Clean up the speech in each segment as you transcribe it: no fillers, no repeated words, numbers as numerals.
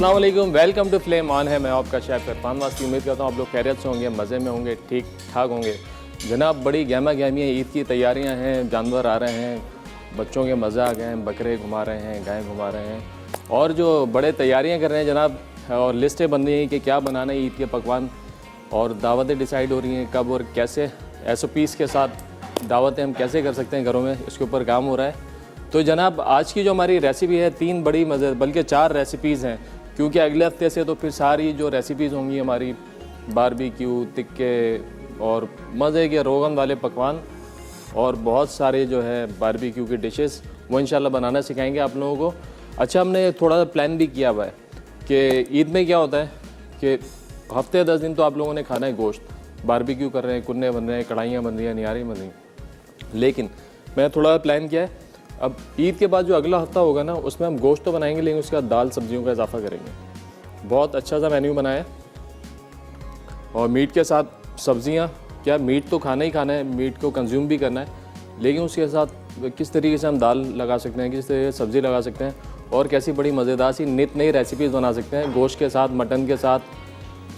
अस्सलाम वालेकुम, welcome to flame on है। मैं आपका शेफ इरफान वासी। उम्मीद करता हूँ आप लोग खैरियत से होंगे, मज़े में होंगे, ठीक ठाक होंगे। जनाब बड़ी गहमा गहमी है, ईद की तैयारियाँ हैं, जानवर आ रहे हैं, बच्चों के मज़े आ गए हैं, बकरे घुमा रहे हैं, गाय घुमा रहे हैं और जो बड़े तैयारियाँ कर रहे हैं जनाब, और लिस्टें बन रही हैं कि क्या बनाना है ईद के पकवान, और दावतें डिसाइड हो रही हैं कब और कैसे, SOPs के साथ दावतें हम कैसे कर सकते हैं घरों में, इसके ऊपर काम हो रहा है। तो जनाब आज की जो हमारी रेसिपी है, 3 बड़ी मज़े बल्कि 4 रेसिपीज़ हैं, क्योंकि अगले हफ्ते से तो फिर सारी जो रेसिपीज़ होंगी हमारी बारबेक्यू, तिक्के और मज़े के रोगन वाले पकवान और बहुत सारे जो है बारबेक्यू की डिशेस, वो इंशाल्लाह बनाना सिखाएंगे आप लोगों को। अच्छा, हमने थोड़ा सा प्लान भी किया हुआ है कि ईद में क्या होता है कि हफ्ते 10 दिन तो आप लोगों ने खाना है गोश्त, बारबेक्यू कर रहे हैं, कुन्ने बन रहे हैं, कढ़ाइयाँ बन रही हैं, नियारी बन रही हैं। लेकिन मैं थोड़ा प्लान किया है, अब ईद के बाद जो अगला हफ्ता होगा ना, उसमें हम गोश्त तो बनाएंगे लेकिन उसके बाद दाल सब्जियों का इजाफा करेंगे। बहुत अच्छा सा मेन्यू बनाया है और मीट के साथ सब्जियां। क्या मीट तो खाना ही खाना है, मीट को कंज्यूम भी करना है, लेकिन उसके साथ किस तरीके से हम दाल लगा सकते हैं, किस तरीके से सब्ज़ी लगा सकते हैं और कैसी बड़ी मज़ेदार सी नित नई रेसिपीज़ बना सकते हैं। गोश्त के साथ, मटन के साथ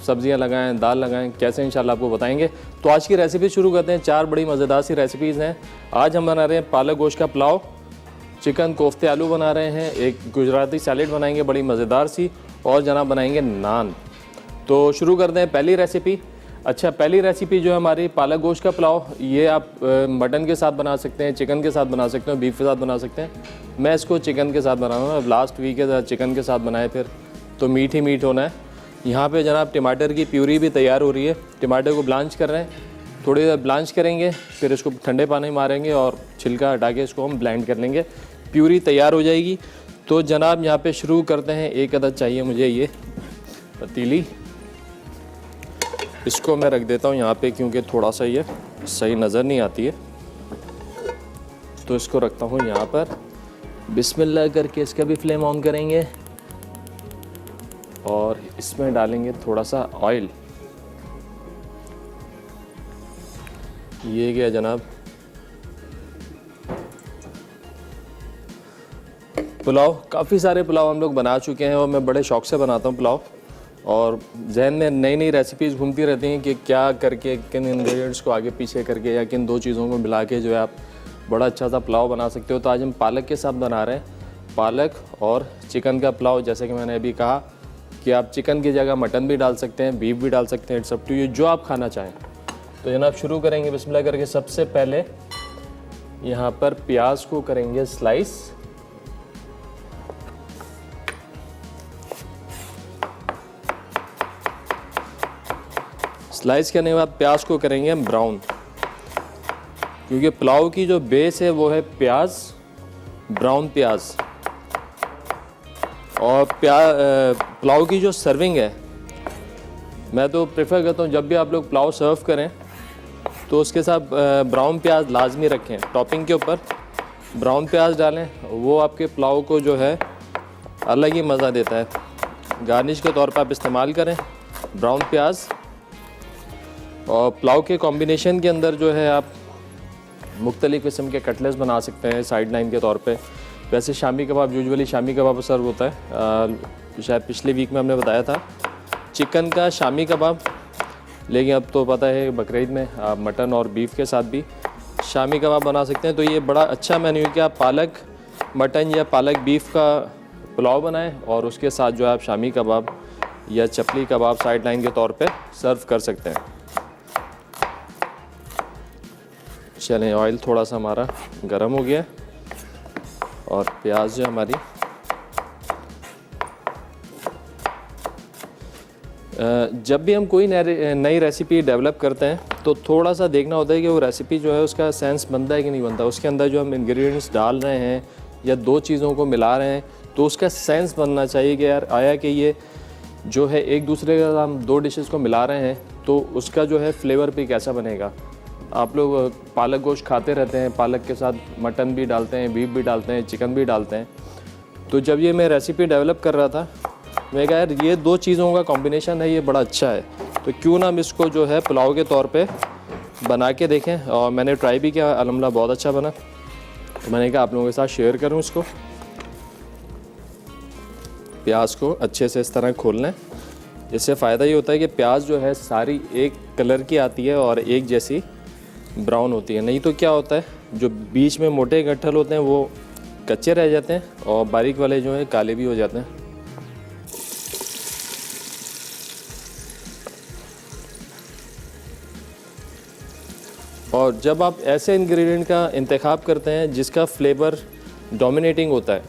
सब्जियां लगाएं, दाल लगाएं, कैसे इंशाल्लाह आपको बताएंगे। तो आज की रेसिपी शुरू करते हैं। 4 बड़ी मज़ेदार सी रेसिपीज़ हैं। आज हम बना रहे हैं पालक गोश्त का पुलाव, चिकन कोफ्ते आलू बना रहे हैं, एक गुजराती सैलेड बनाएंगे बड़ी मज़ेदार सी, और जनाब बनाएंगे नान। तो शुरू करते हैं पहली रेसिपी। अच्छा, पहली रेसिपी जो है हमारी पालक गोश्त का पुलाव, ये आप मटन के साथ बना सकते हैं, चिकन के साथ बना सकते हैं, बीफ के साथ बना सकते हैं। मैं इसको चिकन के साथ बना रहा हूँ। अब लास्ट वीक के चिकन के साथ बनाए, फिर तो मीठ ही मीठ होना है। यहाँ पे जनाब टमाटर की प्यूरी भी तैयार हो रही है। टमाटर को ब्लांच कर रहे हैं, थोड़ी देर ब्लांच करेंगे, फिर इसको ठंडे पानी में मारेंगे और छिलका हटा के इसको हम ब्लेंड कर लेंगे। प्यूरी तैयार हो जाएगी। तो जनाब यहाँ पे शुरू करते हैं। एक अदद चाहिए मुझे ये पतीली, इसको मैं रख देता हूँ यहाँ पे क्योंकि थोड़ा सा ये सही नज़र नहीं आती है, तो इसको रखता हूँ यहाँ पर। बिस्मिल्लाह करके इसका भी फ्लेम ऑन करेंगे और इसमें डालेंगे थोड़ा सा ऑयल। ये गया जनाब पुलाव। काफ़ी सारे पुलाव हम लोग बना चुके हैं और मैं बड़े शौक़ से बनाता हूँ पुलाव, और जहन में नई नई रेसिपीज़ घूमती रहती हैं कि क्या करके, किन इंग्रेडिएंट्स को आगे पीछे करके या किन 2 चीज़ों को मिला के जो है आप बड़ा अच्छा सा पुलाव बना सकते हो। तो आज हम पालक के साथ बना रहे हैं, पालक और चिकन का पुलाव। जैसे कि मैंने अभी कहा कि आप चिकन की जगह मटन भी डाल सकते हैं, बीफ भी डाल सकते हैं, इट्स अप टू यू, जो आप खाना चाहें। तो जनाब शुरू करेंगे बिस्मिल्लाह करके। सबसे पहले यहाँ पर प्याज को करेंगे स्लाइस, स्लाइस करने के बाद प्याज को करेंगे हम ब्राउन, क्योंकि पुलाव की जो बेस है वो है प्याज, ब्राउन प्याज। और पुलाव की जो सर्विंग है, मैं तो प्रेफर करता हूँ जब भी आप लोग पुलाव सर्व करें तो उसके साथ ब्राउन प्याज लाजमी रखें। टॉपिंग के ऊपर ब्राउन प्याज डालें, वो आपके पुलाव को जो है अलग ही मज़ा देता है। गार्निश के तौर पर आप इस्तेमाल करें ब्राउन प्याज। और पुलाव के कॉम्बिनेशन के अंदर जो है आप मुख्तलिफ़ किस्म के कटलेट्स बना सकते हैं साइड लाइन के तौर पे। वैसे शामी कबाब, यूजुअली शामी कबाब सर्व होता है, शायद पिछले वीक में हमने बताया था चिकन का शामी कबाब, लेकिन अब तो पता है बकरीद में आप मटन और बीफ के साथ भी शामी कबाब बना सकते हैं। तो ये बड़ा अच्छा मेन्यू है कि आप पालक मटन या पालक बीफ का पुलाव बनाएं और उसके साथ जो है आप शामी कबाब या चपली कबाब साइड लाइन के तौर पे सर्व कर सकते हैं। चलें, ऑयल थोड़ा सा हमारा गर्म हो गया और प्याज जो हमारी जब भी हम कोई नई रेसिपी डेवलप करते हैं तो थोड़ा सा देखना होता है कि वो रेसिपी जो है उसका सेंस बनता है कि नहीं बनता। उसके अंदर जो हम इंग्रेडिएंट्स डाल रहे हैं या 2 चीज़ों को मिला रहे हैं तो उसका सेंस बनना चाहिए कि यार आया कि ये जो है एक दूसरे का, हम 2 डिशेस को मिला रहे हैं तो उसका जो है फ्लेवर भी कैसा बनेगा। आप लोग पालक गोश्त खाते रहते हैं, पालक के साथ मटन भी डालते हैं, बीफ भी डालते हैं, चिकन भी डालते हैं। तो जब ये मैं रेसिपी डेवलप कर रहा था, मैं कहा यार ये 2 चीज़ों का कॉम्बिनेशन है, ये बड़ा अच्छा है, तो क्यों ना हम इसको जो है पुलाव के तौर पे बना के देखें। और मैंने ट्राई भी किया, अल्हम्दुलिल्लाह बहुत अच्छा बना। तो मैंने कहा आप लोगों के साथ शेयर करूं इसको। प्याज को अच्छे से इस तरह खोलना है। इससे फ़ायदा ये होता है कि प्याज जो है सारी एक कलर की आती है और एक जैसी ब्राउन होती है। नहीं तो क्या होता है, जो बीच में मोटे गट्ठल होते हैं वो कच्चे रह जाते हैं और बारीक वाले जो है काले भी हो जाते हैं। और जब आप ऐसे इंग्रेडिएंट का इंतखाब करते हैं जिसका फ्लेवर डोमिनेटिंग होता है,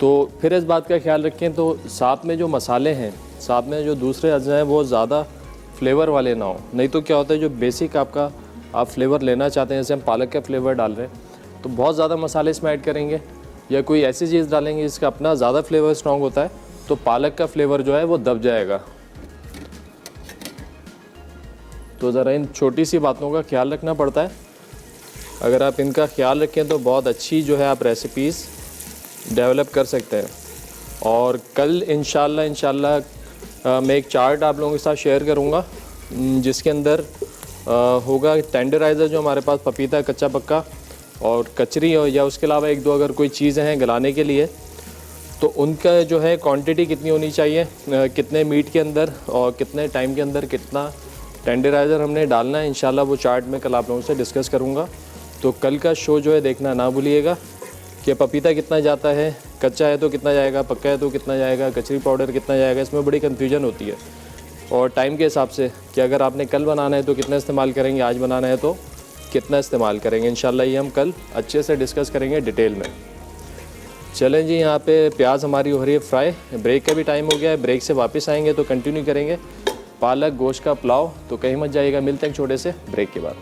तो फिर इस बात का ख्याल रखें तो साथ में जो मसाले हैं, साथ में जो दूसरे अज्जा हैं वो ज़्यादा फ्लेवर वाले ना हो। नहीं तो क्या होता है, जो बेसिक आपका आप फ्लेवर लेना चाहते हैं, जैसे हम पालक का फ्लेवर डाल रहे हैं तो बहुत ज़्यादा मसाले इसमें ऐड करेंगे या कोई ऐसी चीज़ डालेंगे जिसका अपना ज़्यादा फ्लेवर स्ट्रॉन्ग होता है, तो पालक का फ्लेवर जो है वो दब जाएगा। तो ज़रा इन छोटी सी बातों का ख्याल रखना पड़ता है। अगर आप इनका ख्याल रखें तो बहुत अच्छी जो है आप रेसिपीज़ डेवलप कर सकते हैं। और कल इंशाल्लाह मैं एक चार्ट आप लोगों के साथ शेयर करूंगा जिसके अंदर होगा टेंडराइज़र, जो हमारे पास पपीता कच्चा पक्का और कचरी या उसके अलावा एक दो अगर कोई चीज़ें हैं गलाने के लिए, तो उनका जो है क्वांटिटी कितनी होनी चाहिए, कितने मीट के अंदर और कितने टाइम के अंदर कितना टेंडराइज़र हमने डालना है। इंशाल्लाह वो चार्ट में कल आप लोगों से डिस्कस करूँगा। तो कल का शो जो है देखना ना भूलिएगा कि पपीता कितना जाता है, कच्चा है तो कितना जाएगा, पक्का है तो कितना जाएगा, कचरी पाउडर कितना जाएगा। इसमें बड़ी कन्फ्यूजन होती है। और टाइम के हिसाब से कि अगर आपने कल बनाना है तो कितना इस्तेमाल करेंगे, आज बनाना है तो कितना इस्तेमाल करेंगे। इंशाल्लाह ये हम कल अच्छे से डिस्कस करेंगे डिटेल में। चलें जी, यहाँ पे प्याज हमारी हो रही है फ्राई। ब्रेक का भी टाइम हो गया है, ब्रेक से वापस आएंगे तो कंटिन्यू करेंगे पालक गोश्त का पुलाव। तो कहीं मत जाइएगा, मिलते हैं छोटे से ब्रेक के बाद।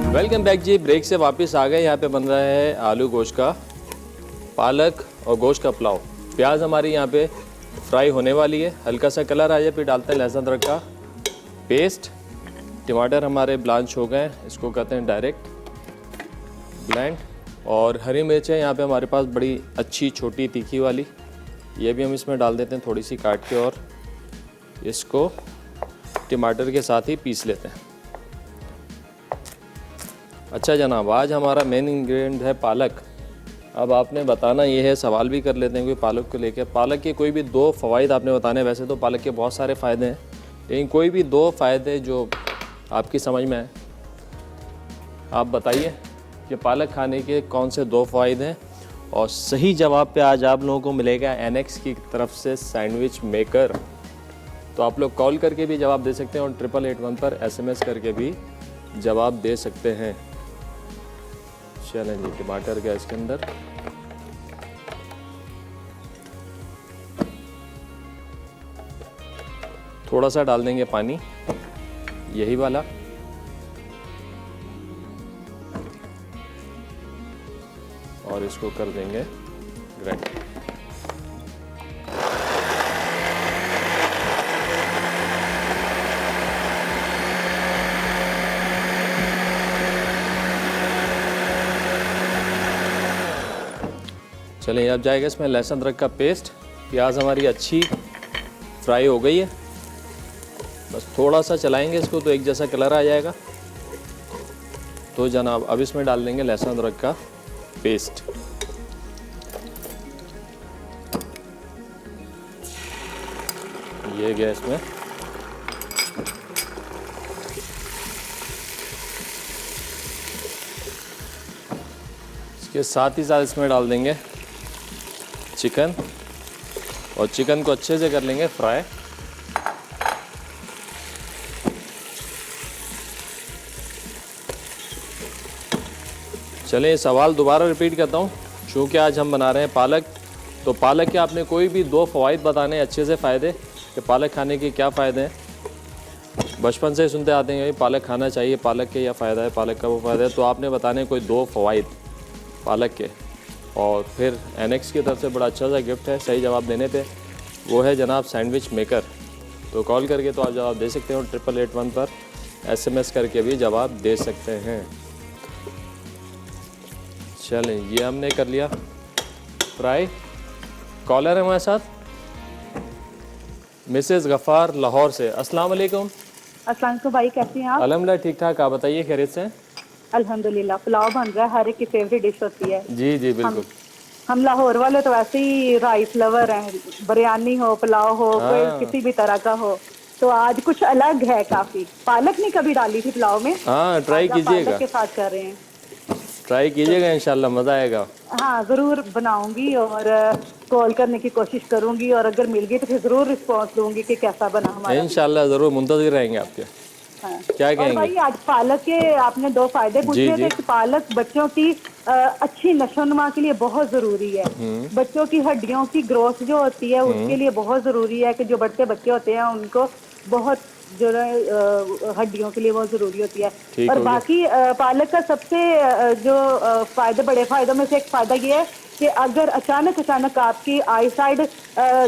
वेलकम बैक जी, ब्रेक से वापस आ गए। यहाँ पे बन रहा है आलू गोश्त का पालक और गोश्त का पुलाव। प्याज हमारी यहाँ पे फ्राई होने वाली है, हल्का सा कलर आ जाए फिर डालते हैं लहसुन अदरक का पेस्ट। टमाटर हमारे ब्लांच हो गए, इसको कहते हैं डायरेक्ट ब्लेंड। और हरी मिर्चें यहाँ पे हमारे पास बड़ी अच्छी छोटी तीखी वाली, ये भी हम इसमें डाल देते हैं थोड़ी सी काट के और इसको टमाटर के साथ ही पीस लेते हैं। अच्छा जनाब, आज हमारा मेन इंग्रेडिएंट है पालक। अब आपने बताना ये है, सवाल भी कर लेते हैं कोई पालक को लेकर। पालक के कोई भी दो फ़वाइद आपने बताने। वैसे तो पालक के बहुत सारे फ़ायदे हैं, लेकिन कोई भी दो फ़ायदे जो आपकी समझ में आए आप बताइए कि पालक खाने के कौन से दो फ़वाइद हैं। और सही जवाब पे आज आप लोगों को मिलेगा एनेक्स की तरफ से सैंडविच मेकर। तो आप लोग कॉल करके भी जवाब दे सकते हैं और 8881 पर SMS करके भी जवाब दे सकते हैं। चलें जी, टमाटर गैस के अंदर थोड़ा सा डाल देंगे पानी, यही वाला। और इसको कर देंगे ग्राइंड। चलिए, अब जाएगा इसमें लहसुन अदरक का पेस्ट। प्याज हमारी अच्छी फ्राई हो गई है, बस थोड़ा सा चलाएंगे इसको तो एक जैसा कलर आ जाएगा। तो जनाब अब इसमें डाल देंगे लहसुन अदरक का पेस्ट। ये गया इसमें। इसके साथ ही साथ इसमें डाल देंगे चिकन, और चिकन को अच्छे से कर लेंगे फ्राई। चलिए, सवाल दोबारा रिपीट करता हूँ। चूँकि आज हम बना रहे हैं पालक, तो पालक के आपने कोई भी दो फ़वाइद बताने अच्छे से फ़ायदे कि पालक खाने के क्या फ़ायदे हैं। बचपन से सुनते आते हैं पालक खाना चाहिए, पालक के यह फ़ायदा है, पालक का वो फ़ायदा है। तो आपने बताने कोई दो फ़वाइद पालक के। और फिर एनेक्स की तरफ से बड़ा अच्छा सा गिफ्ट है सही जवाब देने पे, वो है जनाब सैंडविच मेकर। तो कॉल करके तो आप जवाब दे सकते हो, 8881 पर SMS करके भी जवाब दे सकते हैं। चलें, ये हमने कर लिया फ्राई। कॉलर है हमारे साथ मिसेस गफ़ार लाहौर से। अस्सलाम वालेकुम। अस्सलाम वालेकुम भाई, कैसे हैं आप? अल्हम्दुलिल्लाह ठीक ठाक, आप बताइए खैरियत से हैं? अल्हम्दुलिल्लाह। पुलाव बन रहा है, हर एक की फेवरेट डिश होती है। जी जी हम बिल्कुल। हम लाहौर वाले तो वैसे ही राइस लवर हैं। बिरयानी हो, पुलाव हो, कोई हाँ किसी भी तरह का हो। तो आज कुछ अलग है काफी। पालक नहीं कभी डाली थी पुलाव में, हाँ, ट्राई आज आप पालक कीजिएगा, के साथ कर रहे हैं। ट्राई तो कीजिएगा, इंशाल्लाह मज़ा आएगा। हाँ, जरूर बनाऊंगी और कॉल करने की कोशिश करूंगी, और अगर मिल गई तो फिर जरूर रिस्पॉन्स दूंगी कि कैसा बना हमारा भी। इंशाल्लाह ज़रूर मुंतज़िर रहेंगे आपके। हाँ। क्या और कहेंगे? भाई आज पालक के आपने दो फायदे जी पूछे जी। थे कि पालक बच्चों की अच्छी नशोनुमा के लिए बहुत जरूरी है। बच्चों की हड्डियों की ग्रोथ जो होती है उसके लिए बहुत जरूरी है कि जो बढ़ते बच्चे होते हैं उनको बहुत जो है हड्डियों के लिए बहुत जरूरी होती है। ठीक और हो गया। बाकी पालक का सबसे जो फायदे, बड़े फायदों में से एक फायदा ये है कि अगर अचानक अचानक आपकी आई साइड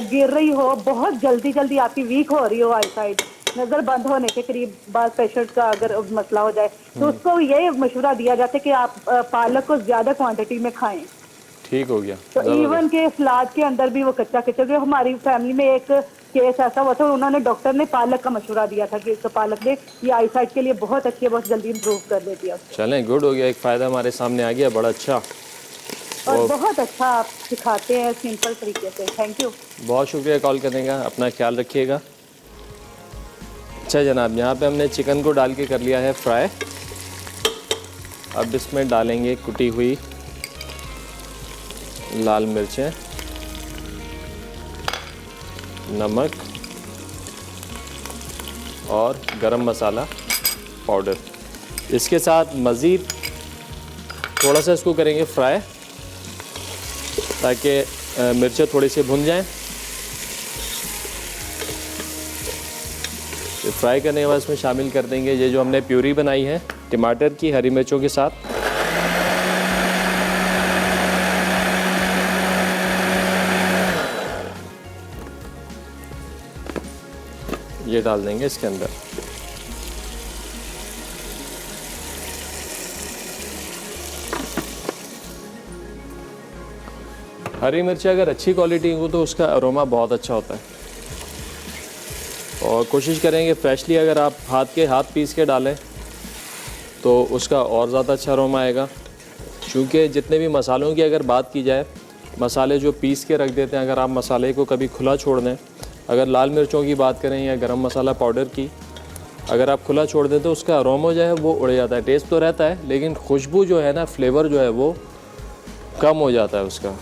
गिर रही हो, बहुत जल्दी जल्दी आपकी वीक हो रही हो आई साइड, नजर बंद होने के करीब बाद पेशेंट का अगर मसला हो जाए, तो उसको ये मशवरा दिया जाता है कि आप पालक को ज्यादा क्वांटिटी में खाएं। ठीक हो गया, तो इवन ज़बरदस्त। के सलाद के अंदर भी वो कच्चा कच्चा, जो हमारी फैमिली में एक केस ऐसा हुआ था, उन्होंने डॉक्टर ने पालक का मशवरा दिया था कि इसको पालक दे, ये आई साइड के लिए बहुत अच्छी है, बहुत जल्दी इंप्रूव कर देती है उसको। चलें, गुड हो गया, एक फ़ायदा हमारे सामने आ गया, बड़ा अच्छा। और और बहुत अच्छा आप सिखाते हैं सिंपल तरीके से। Thank you. बहुत शुक्रिया कॉल करने का, अपना ख्याल रखिएगा। अच्छा जनाब, यहाँ पे हमने चिकन को डाल के कर लिया है फ्राई। अब इसमें डालेंगे कुटी हुई लाल मिर्चें, नमक और गरम मसाला पाउडर। इसके साथ मज़ीद थोड़ा सा इसको करेंगे फ्राई, ताकि मिर्चें थोड़ी सी भुन जाएं। तो फ्राई करने के बाद इसमें शामिल कर देंगे ये जो हमने प्यूरी बनाई है टमाटर की, हरी मिर्चों के साथ। ये डाल देंगे इसके अंदर। हरी मिर्ची अगर अच्छी क्वालिटी हो तो उसका अरोमा बहुत अच्छा होता है। और कोशिश करेंगे फ्रेशली, अगर आप हाथ पीस के डालें तो उसका और ज़्यादा अच्छा अरोमा आएगा। क्योंकि जितने भी मसालों की अगर बात की जाए, मसाले जो पीस के रख देते हैं, अगर आप मसाले को कभी खुला छोड़ दें, अगर लाल मिर्चों की बात करें या गरम मसाला पाउडर की, अगर आप खुला छोड़ दें तो उसका अरोमा जो है वो उड़ जाता है। टेस्ट तो रहता है लेकिन खुशबू जो है ना, फ्लेवर जो है वो कम हो जाता है उसका।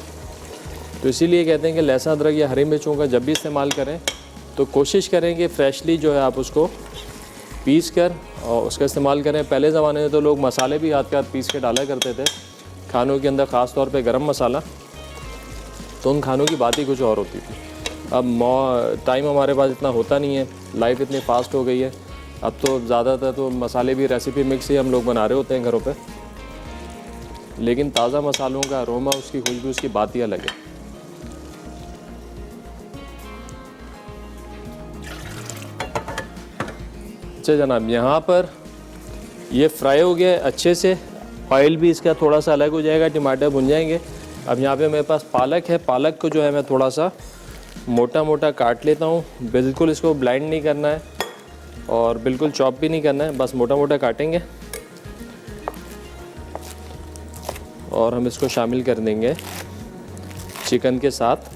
तो इसीलिए कहते हैं कि लहसुन अदरक या हरी मिर्चों का जब भी इस्तेमाल करें तो कोशिश करें कि फ्रेशली जो है आप उसको पीस कर और उसका इस्तेमाल करें। पहले ज़माने में तो लोग मसाले भी हाथ के हाथ पीस के डाला करते थे खानों के अंदर, ख़ास तौर पे गरम मसाला, तो उन खानों की बात ही कुछ और होती थी। अब टाइम हमारे पास इतना होता नहीं है, लाइफ इतनी फास्ट हो गई है। अब तो ज़्यादातर तो मसाले भी रेसिपी मिक्स ही हम लोग बना रहे होते हैं घरों पे, लेकिन ताज़ा मसालों का अरोमा, उसकी खुशबू, उसकी बात ही अलग है। अच्छा जनाब, यहाँ पर ये फ्राई हो गया अच्छे से, ऑयल भी इसका थोड़ा सा अलग हो जाएगा, टमाटर भुन जाएंगे। अब यहाँ पे मेरे पास पालक है, पालक को जो है मैं थोड़ा सा मोटा मोटा काट लेता हूँ। बिल्कुल इसको ब्लाइंड नहीं करना है और बिल्कुल चॉप भी नहीं करना है, बस मोटा मोटा काटेंगे। और हम इसको शामिल कर देंगे चिकन के साथ।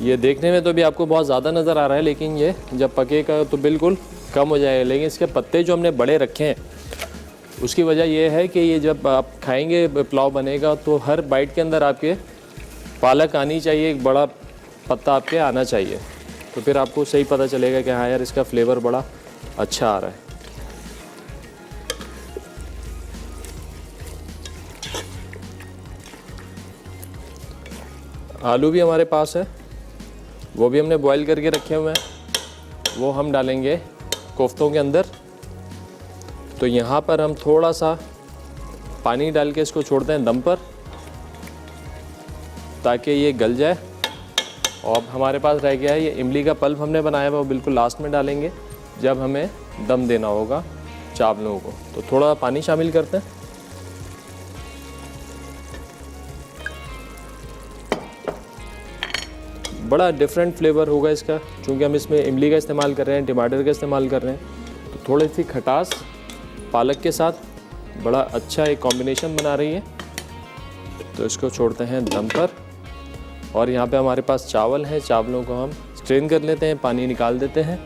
ये देखने में तो भी आपको बहुत ज़्यादा नज़र आ रहा है, लेकिन ये जब पकेगा तो बिल्कुल कम हो जाएगा। लेकिन इसके पत्ते जो हमने बड़े रखे हैं उसकी वजह यह है कि ये जब आप खाएंगे, पुलाव बनेगा तो हर बाइट के अंदर आपके पालक आनी चाहिए, एक बड़ा पत्ता आपके आना चाहिए, तो फिर आपको सही पता चलेगा कि हाँ यार इसका फ्लेवर बड़ा अच्छा आ रहा है। आलू भी हमारे पास है, वो भी हमने बॉईल करके रखे हुए हैं, वो हम डालेंगे कोफ्तों के अंदर। तो यहाँ पर हम थोड़ा सा पानी डाल के इसको छोड़ते हैं दम पर, ताकि ये गल जाए। और हमारे पास रह गया है ये इमली का पल्प हमने बनाया हुआ, वो बिल्कुल लास्ट में डालेंगे जब हमें दम देना होगा चावलों को। तो थोड़ा पानी शामिल करते हैं। बड़ा डिफरेंट फ्लेवर होगा इसका, क्योंकि हम इसमें इमली का इस्तेमाल कर रहे हैं, टमाटर का इस्तेमाल कर रहे हैं, तो थोड़ी सी खटास पालक के साथ बड़ा अच्छा एक कॉम्बिनेशन बना रही है। तो इसको छोड़ते हैं दम पर। और यहाँ पे हमारे पास चावल हैं, चावलों को हम स्ट्रेन कर लेते हैं, पानी निकाल देते हैं।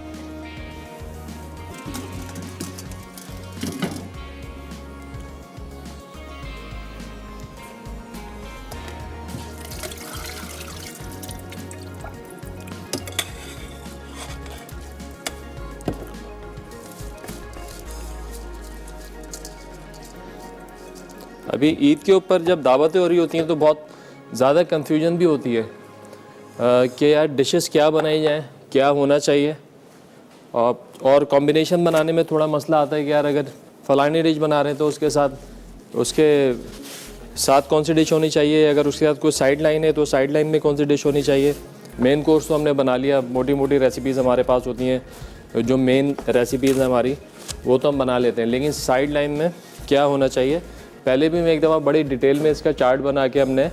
अभी ईद के ऊपर जब दावतें हो रही होती हैं तो बहुत ज़्यादा कंफ्यूजन भी होती है कि यार डिशेस क्या बनाई जाएं, क्या होना चाहिए। और कॉम्बिनेशन बनाने में थोड़ा मसला आता है कि यार अगर फ़लानी डिश बना रहे हैं तो उसके साथ कौन सी डिश होनी चाहिए, अगर उसके साथ कोई साइड लाइन है तो साइड लाइन में कौन सी डिश होनी चाहिए। मेन कोर्स तो हमने बना लिया, मोटी मोटी रेसिपीज़ हमारे पास होती हैं, जो मेन रेसिपीज़ हैं हमारी वो तो हम बना लेते हैं, लेकिन साइड लाइन में क्या होना चाहिए पहले भी मैं एक दफ़ा बड़ी डिटेल में इसका चार्ट बना के हमने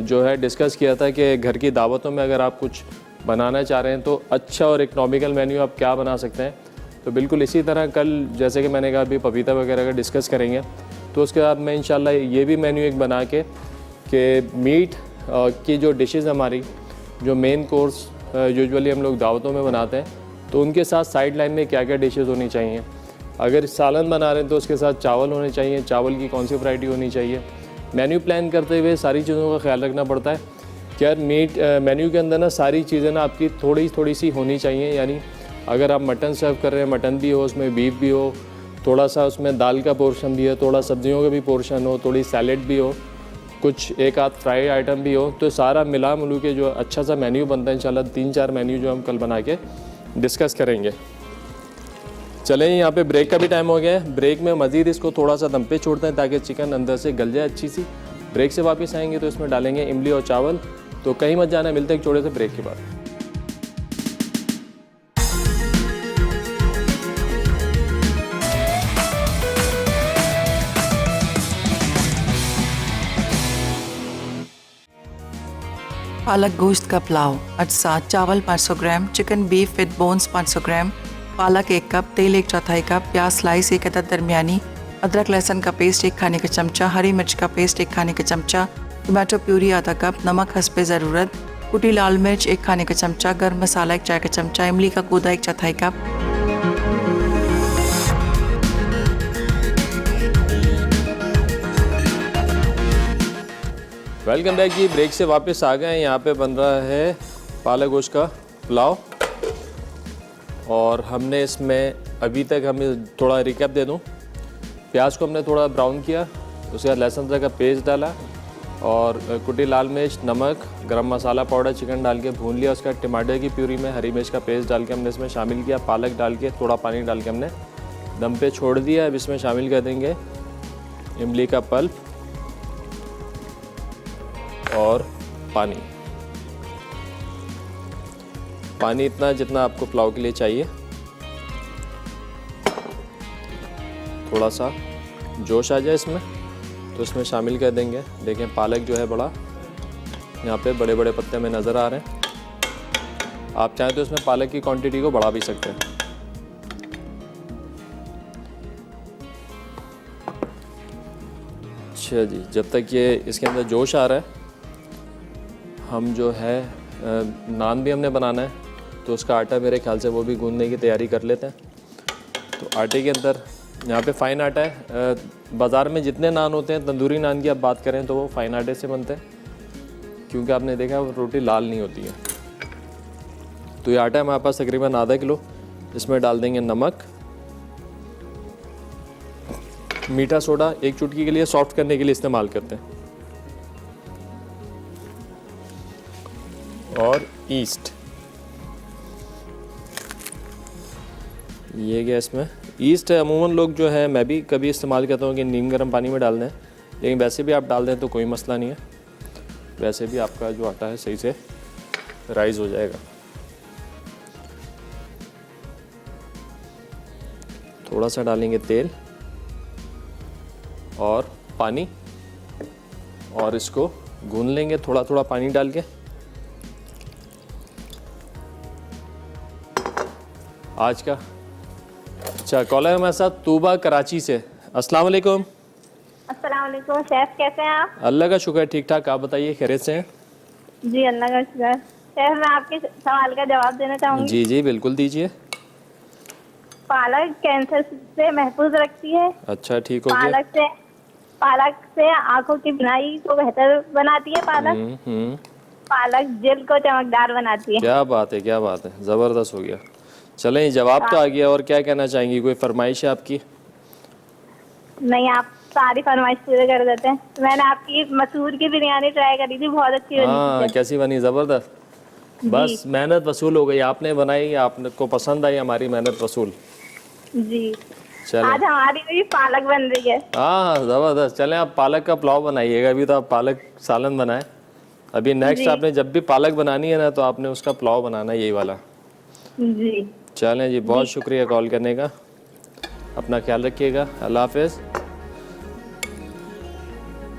जो है डिस्कस किया था कि घर की दावतों में अगर आप कुछ बनाना चाह रहे हैं तो अच्छा और इकनॉमिकल मेन्यू आप क्या बना सकते हैं। तो बिल्कुल इसी तरह कल जैसे कि मैंने कहा अभी पपीता वगैरह का डिस्कस करेंगे, तो उसके बाद मैं इंशाल्लाह ये भी मेन्यू एक बना के कि मीट की जो डिशेस हमारी जो मेन कोर्स यूजुअली हम लोग दावतों में बनाते हैं तो उनके साथ साइड लाइन में क्या क्या डिशेस होनी चाहिए। अगर सालन बना रहे हैं तो उसके साथ चावल होने चाहिए, चावल की कौन सी वैरायटी होनी चाहिए। मेन्यू प्लान करते हुए सारी चीज़ों का ख्याल रखना पड़ता है कि यार मीट मेन्यू के अंदर ना सारी चीज़ें ना आपकी थोड़ी सी होनी चाहिए। यानी अगर आप मटन सर्व कर रहे हैं, मटन भी हो, उसमें बीफ भी हो, थोड़ा सा उसमें दाल का पोर्शन भी हो, थोड़ा सब्जियों का भी पोर्शन हो, थोड़ी सैलेड भी हो, कुछ एक आध फ्राई आइटम भी हो, तो सारा मिला मिलू के जो अच्छा सा मेन्यू बनता है इंशाल्लाह 3-4 मेन्यू जो हम कल बना के डिस्कस करेंगे। चलें, यहाँ पे ब्रेक का भी टाइम हो गया है। ब्रेक में मज़ीद इसको थोड़ा सा दम पे छोड़ते हैं ताकि चिकन अंदर से गल जाए अच्छी सी। ब्रेक से वापस आएंगे तो इसमें डालेंगे इमली और चावल। तो कहीं मत जाना, मिलते हैं एक छोटे से ब्रेक के बाद। पालक गोश्त का पुलाव, अज्जा चावल 500 ग्राम, चिकन बीफ विद बोन्स 500 ग्राम, पालक 1 कप, तेल 1/4 कप, प्याज स्लाइस 1 अदद दरमियानी, अदरक लहसुन का पेस्ट 1 खाने का चमचा, हरी मिर्च का पेस्ट 1 खाने का चमचा, टमाटो प्यूरी आधा कप, नमक हस्बे ज़रूरत, कुटी लाल मिर्च 1 खाने का चमचा, गर्म मसाला 1 चाय का चमचा, इमली का गूदा 1/4 कप। वेलकम बैक जी, ब्रेक से वापस आ गए। यहाँ पे बन रहा है पालक गोश्त का पुलाव और हमने इसमें अभी तक हमें थोड़ा रिकैप दे दूँ। प्याज को हमने थोड़ा ब्राउन किया, उसके बाद लहसुन अदरक का पेस्ट डाला और कुटी लाल मिर्च, नमक, गरम मसाला पाउडर, चिकन डाल के भून लिया। उसका टमाटर की प्यूरी में हरी मिर्च का पेस्ट डाल के हमने इसमें शामिल किया। पालक डाल के थोड़ा पानी डाल के हमने दम पे छोड़ दिया। अब इसमें शामिल कर देंगे इमली का पल्प और पानी इतना जितना आपको पुलाव के लिए चाहिए। थोड़ा सा जोश आ जाए इसमें तो इसमें शामिल कर देंगे। देखें पालक जो है बड़ा यहाँ पे बड़े बड़े पत्ते में नज़र आ रहे हैं। आप चाहें तो इसमें पालक की क्वांटिटी को बढ़ा भी सकते हैं। अच्छा जी, जब तक ये इसके अंदर जोश आ रहा है हम जो है नान भी हमने बनाना है तो उसका आटा मेरे ख्याल से वो भी गूंदने की तैयारी कर लेते हैं। तो आटे के अंदर यहाँ पे फ़ाइन आटा है। बाज़ार में जितने नान होते हैं, तंदूरी नान की आप बात करें तो वो फ़ाइन आटे से बनते हैं, क्योंकि आपने देखा वो रोटी लाल नहीं होती है। तो ये आटा है हमारे पास तकरीबन आधा किलो। इसमें डाल देंगे नमक, मीठा सोडा 1 चुटकी के लिए सॉफ्ट करने के लिए इस्तेमाल करते हैं, और ईस्ट। ये क्या इसमें ईस्ट है। अमूमन लोग जो है, मैं भी कभी इस्तेमाल करता हूँ कि नीम गर्म पानी में डाल दें, लेकिन वैसे भी आप डाल दें तो कोई मसला नहीं है। वैसे भी आपका जो आटा है सही से राइज हो जाएगा। थोड़ा सा डालेंगे तेल और पानी और इसको गूंद लेंगे थोड़ा थोड़ा पानी डाल के। आज का। अच्छा, कॉलर हमारे साथ तूबा कराची से। अस्सलाम वालेकुम। अस्सलाम वालेकुम शेफ, कैसे हैं आप? अल्लाह का शुक्र, ठीक ठाक। आप बताइए, खैरियत से हैं? जी अल्लाह का शुक्र। शेफ, मैं आपके सवाल का जवाब देना चाहूँगी। जी जी बिल्कुल दीजिए। पालक कैंसर से महफूज रखती है। अच्छा, ठीक हो गया। पालक से आंखों की बीनाई को बेहतर बनाती है। पालक जल्द को चमकदार बनाती है। क्या बात है, क्या बात है, ज़बरदस्त हो गया। चलें, जवाब तो आ गया। और क्या कहना चाहेंगी? कोई फरमाइश है आपकी? नहीं, आप सारी फरमाइश पूरे कर देते हैं। मैंने आपकी मसूर की बिरयानी ट्राई करी थी, बहुत अच्छी बनी हाँ, थी। कैसी बनी? ज़बरदस्त। बस मेहनत वसूल हो गई, आपने बनाई, आपको पसंद आई हमारी मेहनत वसूल। जी, चलें। आज हमारी भी पालक बन रही है। हाँ, ज़बरदस्त। चलें, आप पालक का पुलाव बनाइएगा। अभी तो आप पालक सालन बनाए। अभी नेक्स्ट आपने जब भी पालक बनानी है ना, तो आपने उसका पुलाव बनाना है, यही वाला। जी चलें जी, बहुत शुक्रिया कॉल करने का। अपना ख्याल रखिएगा। अल्लाह हाफिज़।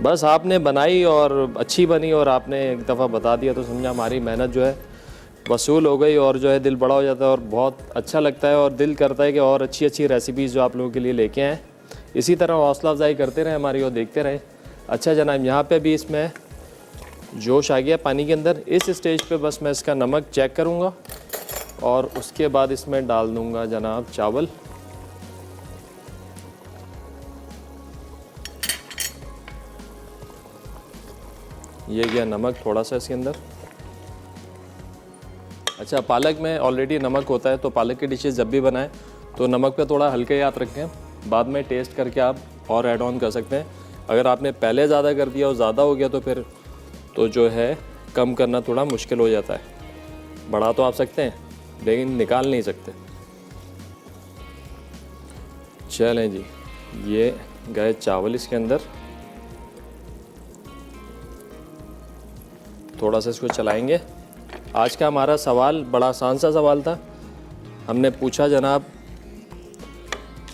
बस आपने बनाई और अच्छी बनी और आपने एक दफ़ा बता दिया तो समझा हमारी मेहनत जो है वसूल हो गई। और जो है दिल बड़ा हो जाता है और बहुत अच्छा लगता है और दिल करता है कि और अच्छी अच्छी रेसिपीज़ जो आप लोगों के लिए लेके आएँ। इसी तरह हौसला अफजाई करते रहें हमारी और देखते रहें। अच्छा जनाब, यहाँ पे भी इसमें जोश आ गया पानी के अंदर। इस स्टेज पे बस मैं इसका नमक चेक करूँगा और उसके बाद इसमें डाल दूँगा जनाब चावल। ये गया नमक थोड़ा सा इसके अंदर। अच्छा, पालक में ऑलरेडी नमक होता है, तो पालक की डिशेस जब भी बनाएं तो नमक पे थोड़ा हल्के याद रखें। बाद में टेस्ट करके आप और ऐड ऑन कर सकते हैं। अगर आपने पहले ज़्यादा कर दिया और ज़्यादा हो गया तो फिर तो जो है कम करना थोड़ा मुश्किल हो जाता है। बढ़ा तो आप सकते हैं लेकिन निकाल नहीं सकते। चलें जी, ये गए चावल इसके अंदर। थोड़ा सा इसको चलाएंगे। आज का हमारा सवाल बड़ा आसान सा सवाल था। हमने पूछा जनाब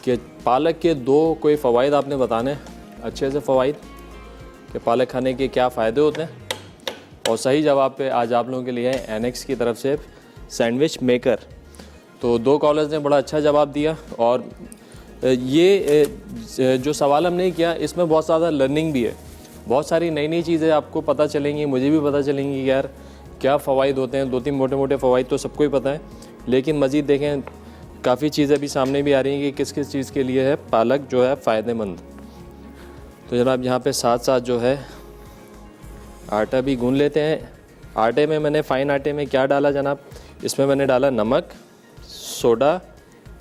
कि पालक के दो कोई फ़वाइद आपने बताने अच्छे से फ़वाइद कि पालक खाने के क्या फ़ायदे होते हैं। और सही जवाब पे आज आप लोगों के लिए है एनेक्स की तरफ से सैंडविच मेकर। तो दो कॉलर्स ने बड़ा अच्छा जवाब दिया। और ये जो सवाल हमने किया इसमें बहुत ज़्यादा लर्निंग भी है। बहुत सारी नई नई चीज़ें आपको पता चलेंगी, मुझे भी पता चलेंगी कि यार क्या फ़वाइद होते हैं। दो तीन मोटे मोटे फ़वाइद तो सबको ही पता है, लेकिन मज़ीद देखें काफ़ी चीज़ें भी सामने भी आ रही हैं कि किस किस चीज़ के लिए है पालक जो है फ़ायदेमंद। तो जनाब यहाँ पे साथ साथ जो है आटा भी गूंद लेते हैं। आटे में मैंने फ़ाइन आटे में क्या डाला जनाब? इसमें मैंने डाला नमक, सोडा,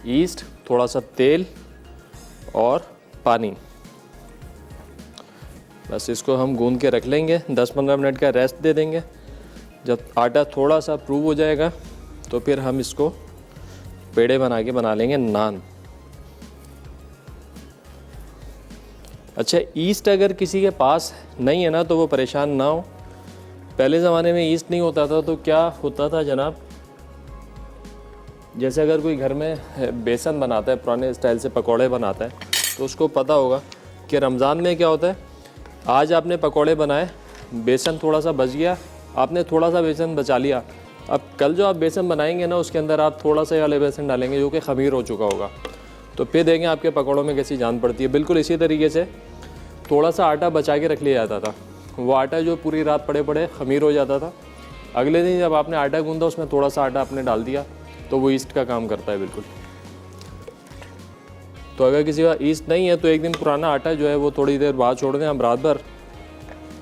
ईस्ट, थोड़ा सा तेल और पानी। बस इसको हम गूंद के रख लेंगे। 10-15 मिनट का रेस्ट दे देंगे। जब आटा थोड़ा सा प्रूव हो जाएगा तो फिर हम इसको पेड़े बना के बना लेंगे नान। अच्छा, ईस्ट अगर किसी के पास नहीं है ना तो वो परेशान ना हो। पहले ज़माने में ईस्ट नहीं होता था तो क्या होता था जनाब, जैसे अगर कोई घर में बेसन बनाता है, पुराने स्टाइल से पकौड़े बनाता है, तो उसको पता होगा कि रमज़ान में क्या होता है। आज आपने पकौड़े बनाए, बेसन थोड़ा सा बच गया, आपने थोड़ा सा बेसन बचा लिया। अब कल जो आप बेसन बनाएंगे ना उसके अंदर आप थोड़ा सा वाले बेसन डालेंगे जो कि ख़मीर हो चुका होगा, तो फिर देखेंगे आपके पकौड़ों में कैसी जान पड़ती है। बिल्कुल इसी तरीके से थोड़ा सा आटा बचा के रख लिया जाता था। वो आटा जो पूरी रात पड़े पड़े ख़मीर हो जाता था। अगले दिन जब आपने आटा गूंदा उसमें थोड़ा सा आटा आपने डाल दिया तो वो ईस्ट का काम करता है बिल्कुल। तो अगर किसी का ईस्ट नहीं है तो एक दिन पुराना आटा जो है वो थोड़ी देर बाद छोड़ दें, आप रात भर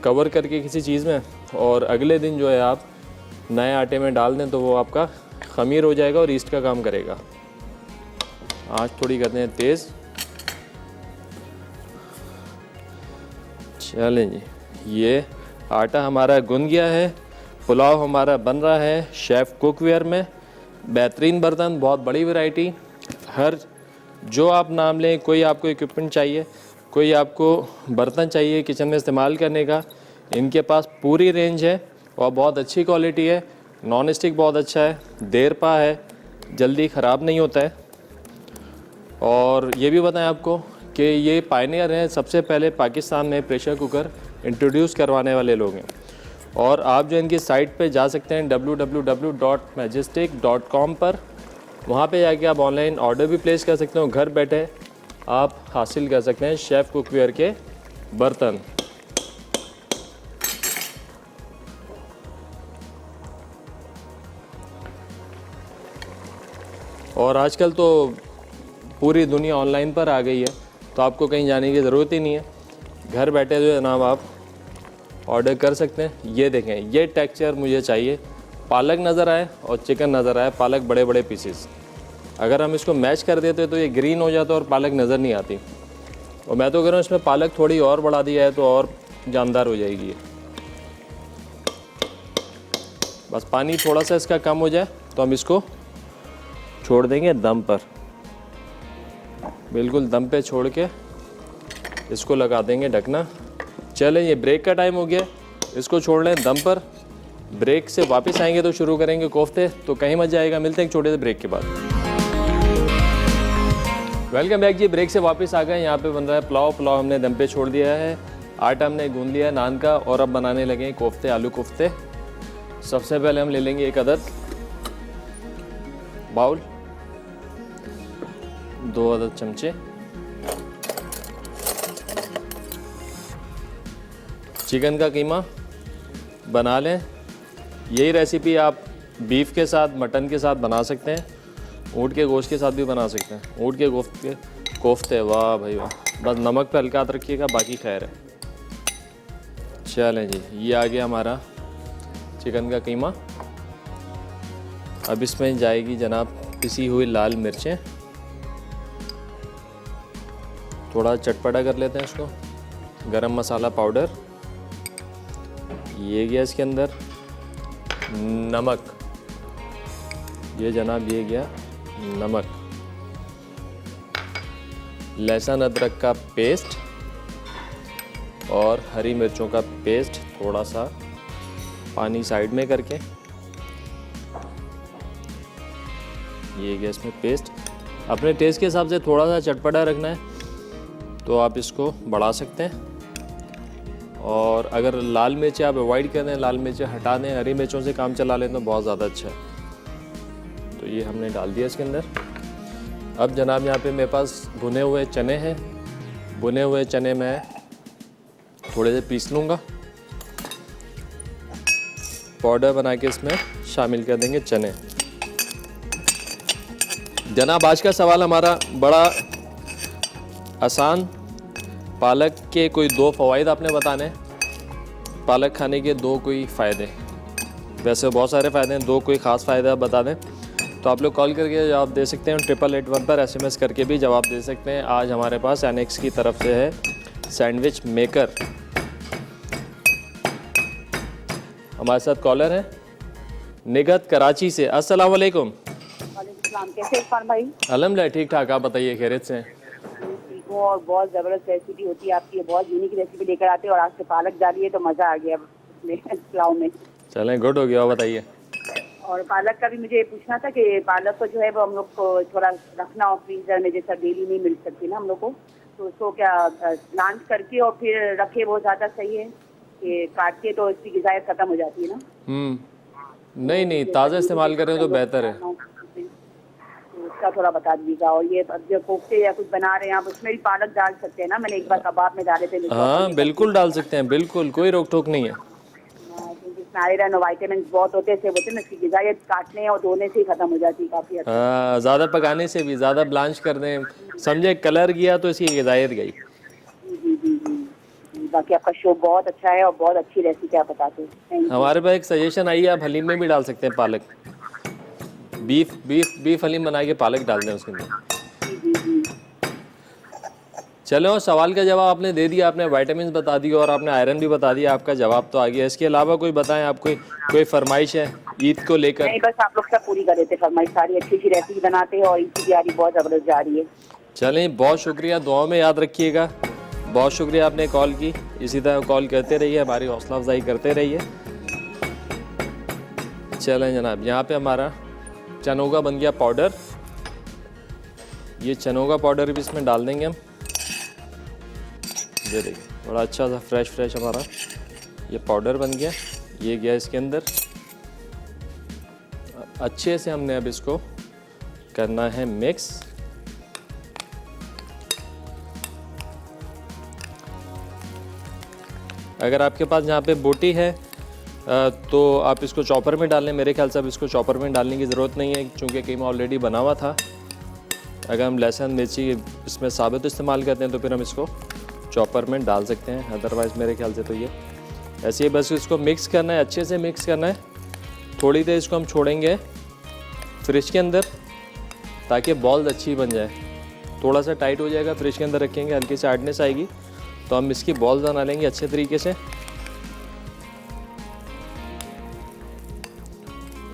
कवर करके किसी चीज़ में, और अगले दिन जो है आप नए आटे में डाल दें तो वो आपका ख़मीर हो जाएगा और ईस्ट का काम करेगा। आँच थोड़ी करते हैं तेज़। चलें जी, ये आटा हमारा गुन गया है। पुलाव हमारा बन रहा है शेफ़ कुकवेयर में। बेहतरीन बर्तन, बहुत बड़ी वैरायटी, हर जो आप नाम लें, कोई आपको इक्विपमेंट चाहिए, कोई आपको बर्तन चाहिए किचन में इस्तेमाल करने का, इनके पास पूरी रेंज है और बहुत अच्छी क्वालिटी है। नॉन स्टिक बहुत अच्छा है, देर पा है, जल्दी ख़राब नहीं होता है। और ये भी बताएं आपको कि ये पायनियर हैं, सबसे पहले पाकिस्तान में प्रेशर कुकर इंट्रोड्यूस करवाने वाले लोग हैं। और आप जो इनकी साइट पे जा सकते हैं www.majestic.com पर, वहाँ पे जाके आप ऑनलाइन ऑर्डर भी प्लेस कर सकते हो, घर बैठे आप हासिल कर सकते हैं शेफ़ कुकवेयर के बर्तन। और आजकल तो पूरी दुनिया ऑनलाइन पर आ गई है, तो आपको कहीं जाने की ज़रूरत ही नहीं है, घर बैठे जो जनाब आप ऑर्डर कर सकते हैं। ये देखें, ये टेक्सचर मुझे चाहिए, पालक नज़र आए और चिकन नज़र आए, पालक बड़े बड़े पीसेस। अगर हम इसको मैच कर देते तो ये ग्रीन हो जाता और पालक नज़र नहीं आती। और मैं तो कह रहा हूँ इसमें पालक थोड़ी और बढ़ा दिया है तो और जानदार हो जाएगी ये। बस पानी थोड़ा सा इसका कम हो जाए तो हम इसको छोड़ देंगे दम पर, बिल्कुल दम पे छोड़ के इसको लगा देंगे ढकना। चलें, ये ब्रेक का टाइम हो गया, इसको छोड़ लें दम पर। ब्रेक से वापस आएंगे तो शुरू करेंगे कोफ्ते, तो कहीं मजा आएगा। मिलते हैं एक छोटे से ब्रेक के बाद। वेलकम बैक जी, ब्रेक से वापस आ गए। यहाँ पे बन रहा है पुलाव। पुलाव हमने दम पे छोड़ दिया है, आटा हमने गूंद लिया है नान का, और अब बनाने लगे कोफ्ते, आलू कोफ्ते। सबसे पहले हम ले लेंगे एक अदद बाउल, 2 अदद चमचे चिकन का कीमा बना लें। यही रेसिपी आप बीफ के साथ, मटन के साथ बना सकते हैं, ऊँट के गोश्त के साथ भी बना सकते हैं। ऊँट के गोश्त के कोफ्ते, वाह भाई वाह। बस नमक पे हल्का हाथ रखिएगा, बाकी खैर है। चलें जी, ये आ गया हमारा चिकन का कीमा। अब इसमें जाएगी जनाब पिसी हुई लाल मिर्चें, थोड़ा चटपटा कर लेते हैं इसको। गरम मसाला पाउडर, ये गया इसके अंदर। नमक, ये जनाब ये गया नमक। लहसुन अदरक का पेस्ट और हरी मिर्चों का पेस्ट, थोड़ा सा पानी साइड में करके ये गया इसमें पेस्ट। अपने टेस्ट के हिसाब से थोड़ा सा चटपटा रखना है तो आप इसको बढ़ा सकते हैं। और अगर लाल मिर्चें आप अवॉइड कर दें, लाल मिर्चें हटा दें, हरी मिर्चों से काम चला लें तो बहुत ज़्यादा अच्छा है। तो ये हमने डाल दिया इसके अंदर। अब जनाब यहाँ पे मेरे पास भुने हुए चने हैं। भुने हुए चने मैं थोड़े से पीस लूँगा, पाउडर बना के इसमें शामिल कर देंगे चने। जनाब आज का सवाल हमारा बड़ा आसान। पालक के कोई 2 फ़वाइद आपने बताने, पालक खाने के 2 कोई फ़ायदे। वैसे बहुत सारे फ़ायदे हैं, 2 कोई ख़ास फ़ायदा आप बता दें तो आप लोग कॉल करके जवाब दे सकते हैं। 8881 पर SMS करके भी जवाब दे सकते हैं। आज हमारे पास एनेक्स की तरफ से है सैंडविच मेकर। हमारे साथ कॉलर हैं निगत कराची से। अस्सलाम वालेकुम। कैसे इरफान भाई? अल्हम्दुलिल्लाह ठीक ठाक, आप बताइए खैरियत से? और बहुत ज़बरदस्त रेसिपी होती है आपकी, बहुत यूनिक रेसिपी लेकर आते हैं और आज से पालक डालिए तो मज़ा आ गया पुलाव में। चलें, गुड हो गया, बताइए। और पालक का भी मुझे पूछना था कि पालक को जो है वो हम लोग को थोड़ा रखना हो फ्रीजर में, जैसा डेली नहीं मिल सकती ना हम लोग को, तो उसको क्या लॉन्च करके और फिर रखे वो ज़्यादा सही है कि काट के तो इसकी ग़िज़ायत ख़त्म हो जाती है ना? नहीं, ताज़ा इस्तेमाल करें तो बेहतर है। उसका थोड़ा बता दीजिएगा। और ये जो कोफ्ते या कुछ बना रहे हैं आप, उसमें भी पालक डाल सकते हैं ना? मैंने एक बार कबाब में डाले थे। हाँ बिल्कुल डाल सकते हैं, बिल्कुल कोई रोक टोक नहीं है। क्योंकि इसमें आयरन और विटामिन बहुत होते से बोलते हैं ना, इसकी ग़िज़ायत काटने और धोने से ही खत्म हो जाती है काफ़ी हद तक। हाँ, ज़्यादा पकाने से भी, ज़्यादा ब्लांच कर दें, समझे कलर गया तो इसकी ग़िज़ायत गई। जी। बाकी आपका शो बहुत अच्छा है और बहुत अच्छी रेसिपी आप बताते हैं। हमारे पास एक सजेशन आई है, आप हलीम में भी डाल सकते हैं पालक। बीफ हलीम बना के पालक डाल दें उसके अंदर। चलो, सवाल का जवाब आपने दे दिया, आपने विटामिन बता दिया और आपने आयरन भी बता दिया, आपका जवाब तो आ गया। इसके अलावा कोई बताएं, आप कोई फरमाइश है ईद को लेकर? नहीं, बस आप लोग सब पूरी कर देते फरमाइश, सारी अच्छी रेसिपी बनाते हैं और ईद की तैयारी बहुत ज़बरदस्त जा रही है। चलें, बहुत शुक्रिया, दुआ में याद रखिएगा। बहुत शुक्रिया आपने कॉल की, इसी तरह कॉल करते रहिए, हमारी हौसला अफजाई करते रहिए। चलें जनाब, यहाँ पे हमारा चनों का बन गया पाउडर। ये चनों का पाउडर भी इसमें डाल देंगे हम। ये देखिए, बड़ा अच्छा सा फ्रेश हमारा ये पाउडर बन गया। ये गया इसके अंदर। अच्छे से हमने अब इसको करना है मिक्स। अगर आपके पास यहाँ पे बोटी है तो आप इसको चॉपर में डाल लें। मेरे ख्याल से अब इसको चॉपर में डालने की ज़रूरत नहीं है क्योंकि कीमा ऑलरेडी बना हुआ था। अगर हम लहसुन मिर्ची इसमें साबित इस्तेमाल करते हैं तो फिर हम इसको चॉपर में डाल सकते हैं, अदरवाइज़ मेरे ख्याल से तो ये ऐसे ही बस इसको मिक्स करना है, अच्छे से मिक्स करना है। थोड़ी देर इसको हम छोड़ेंगे फ्रिज के अंदर ताकि बॉल्स अच्छी बन जाए। थोड़ा सा टाइट हो जाएगा, फ्रिज के अंदर रखेंगे, हल्की सी हार्डनेस आएगी तो हम इसकी बॉल्स बना लेंगे अच्छे तरीके से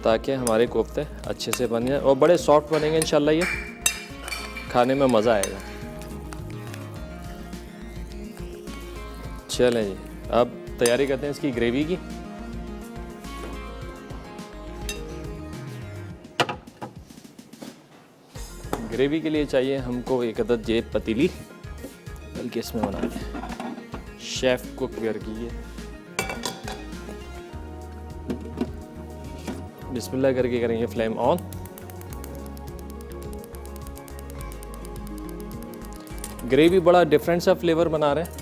ताकि हमारे कोफ्ते अच्छे से बन जाए और बड़े सॉफ्ट बनेंगे इंशाल्लाह। ये खाने में मज़ा आएगा। चलें जी, अब तैयारी करते हैं इसकी ग्रेवी की। ग्रेवी के लिए चाहिए हमको एक अदद जेब पतीली, बल्कि इसमें बना लें शेफ़ कुक वेयर की। ये बिस्मिल्लाह करके करेंगे फ्लेम ऑन। ग्रेवी बड़ा डिफरेंट सा फ्लेवर बना रहे हैं।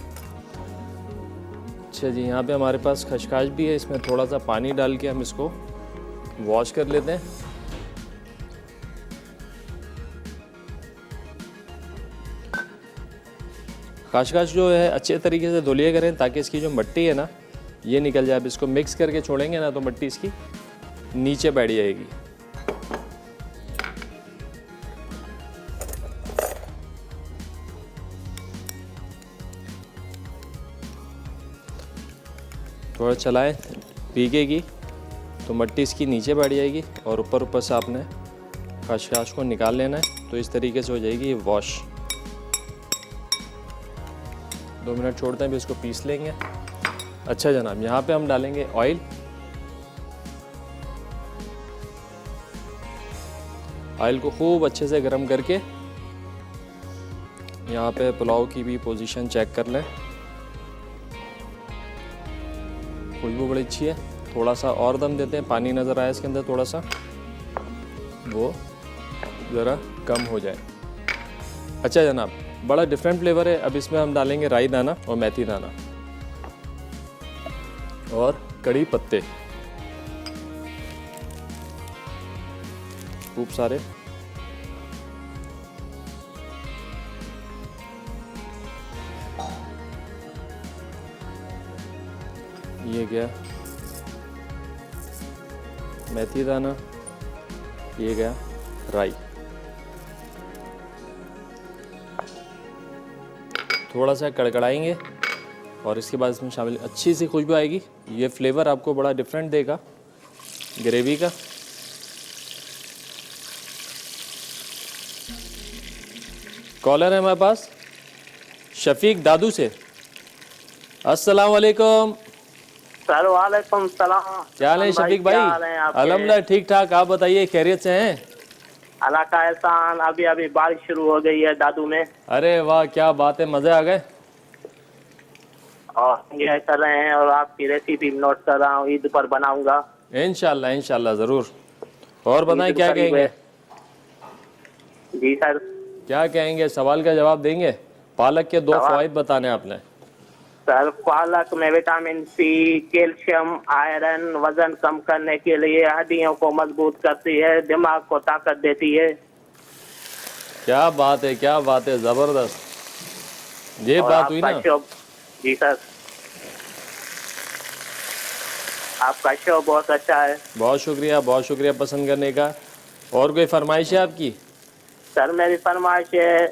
अच्छा जी, यहाँ पे हमारे पास खशखाश भी है, इसमें थोड़ा सा पानी डाल के हम इसको वॉश कर लेते हैं। खशखाश जो है अच्छे तरीके से धो लिया करें ताकि इसकी जो मिट्टी है ना ये निकल जाए। अब इसको मिक्स करके छोड़ेंगे ना तो मिट्टी इसकी नीचे बैठ जाएगी। थोड़ा चलाएं, भीगेगी तो मिट्टी इसकी नीचे बैठ जाएगी और ऊपर से आपने खशखाश को निकाल लेना है। तो इस तरीके से हो जाएगी ये वॉश। 2 मिनट छोड़ते हैं, फिर इसको पीस लेंगे। अच्छा जनाब, यहाँ पे हम डालेंगे ऑयल। ऑयल को खूब अच्छे से गर्म करके यहाँ पे पुलाव की भी पोजीशन चेक कर लें। खुशबू बड़ी अच्छी है। थोड़ा सा और दम देते हैं, पानी नज़र आया इसके अंदर, थोड़ा सा वो ज़रा कम हो जाए। अच्छा जनाब, बड़ा डिफरेंट फ्लेवर है। अब इसमें हम डालेंगे राई दाना और मेथी दाना और कड़ी पत्ते खूब सारे। ये गया मेथी दाना, ये गया राई। थोड़ा सा कड़कड़ाएंगे और इसके बाद इसमें शामिल अच्छी सी खुशबू आएगी। ये फ्लेवर आपको बड़ा डिफरेंट देगा ग्रेवी का। कॉलर है हमारे पास शफीक दादू से। अस्सलाम वालेकुम। वालेकुम सलाम। क्या हाल है शफीक भाई? अल्हम्दुलिल्लाह ठीक ठाक, आप बताइए खैरियत से हैं? अल्लाह का एहसान। अभी अभी बारिश शुरू हो गई है दादू में। अरे वाह, क्या बात है, मजे आ गए। और ये कर रहे हैं और आपकी रेसिपी नोट कर रहा हूँ, ईद पर बनाऊंगा इंशाल्लाह इंशाल्लाह ज़रूर। और बताएं क्या कहेंगे? जी सर। क्या कहेंगे, सवाल का जवाब देंगे। पालक के 2 फ़वाइद बताने आपने। सर, पालक में विटामिन सी, कैल्शियम, आयरन, वजन कम करने के लिए, हड्डियों को मजबूत करती है, दिमाग को ताकत देती है। क्या बात है, क्या बात है, ज़बरदस्त। ये बात हुई ना। जी सर, आपका शो बहुत अच्छा है। बहुत शुक्रिया पसंद करने का। और कोई फरमाइश है आपकी? सर मेरी फरमाइश है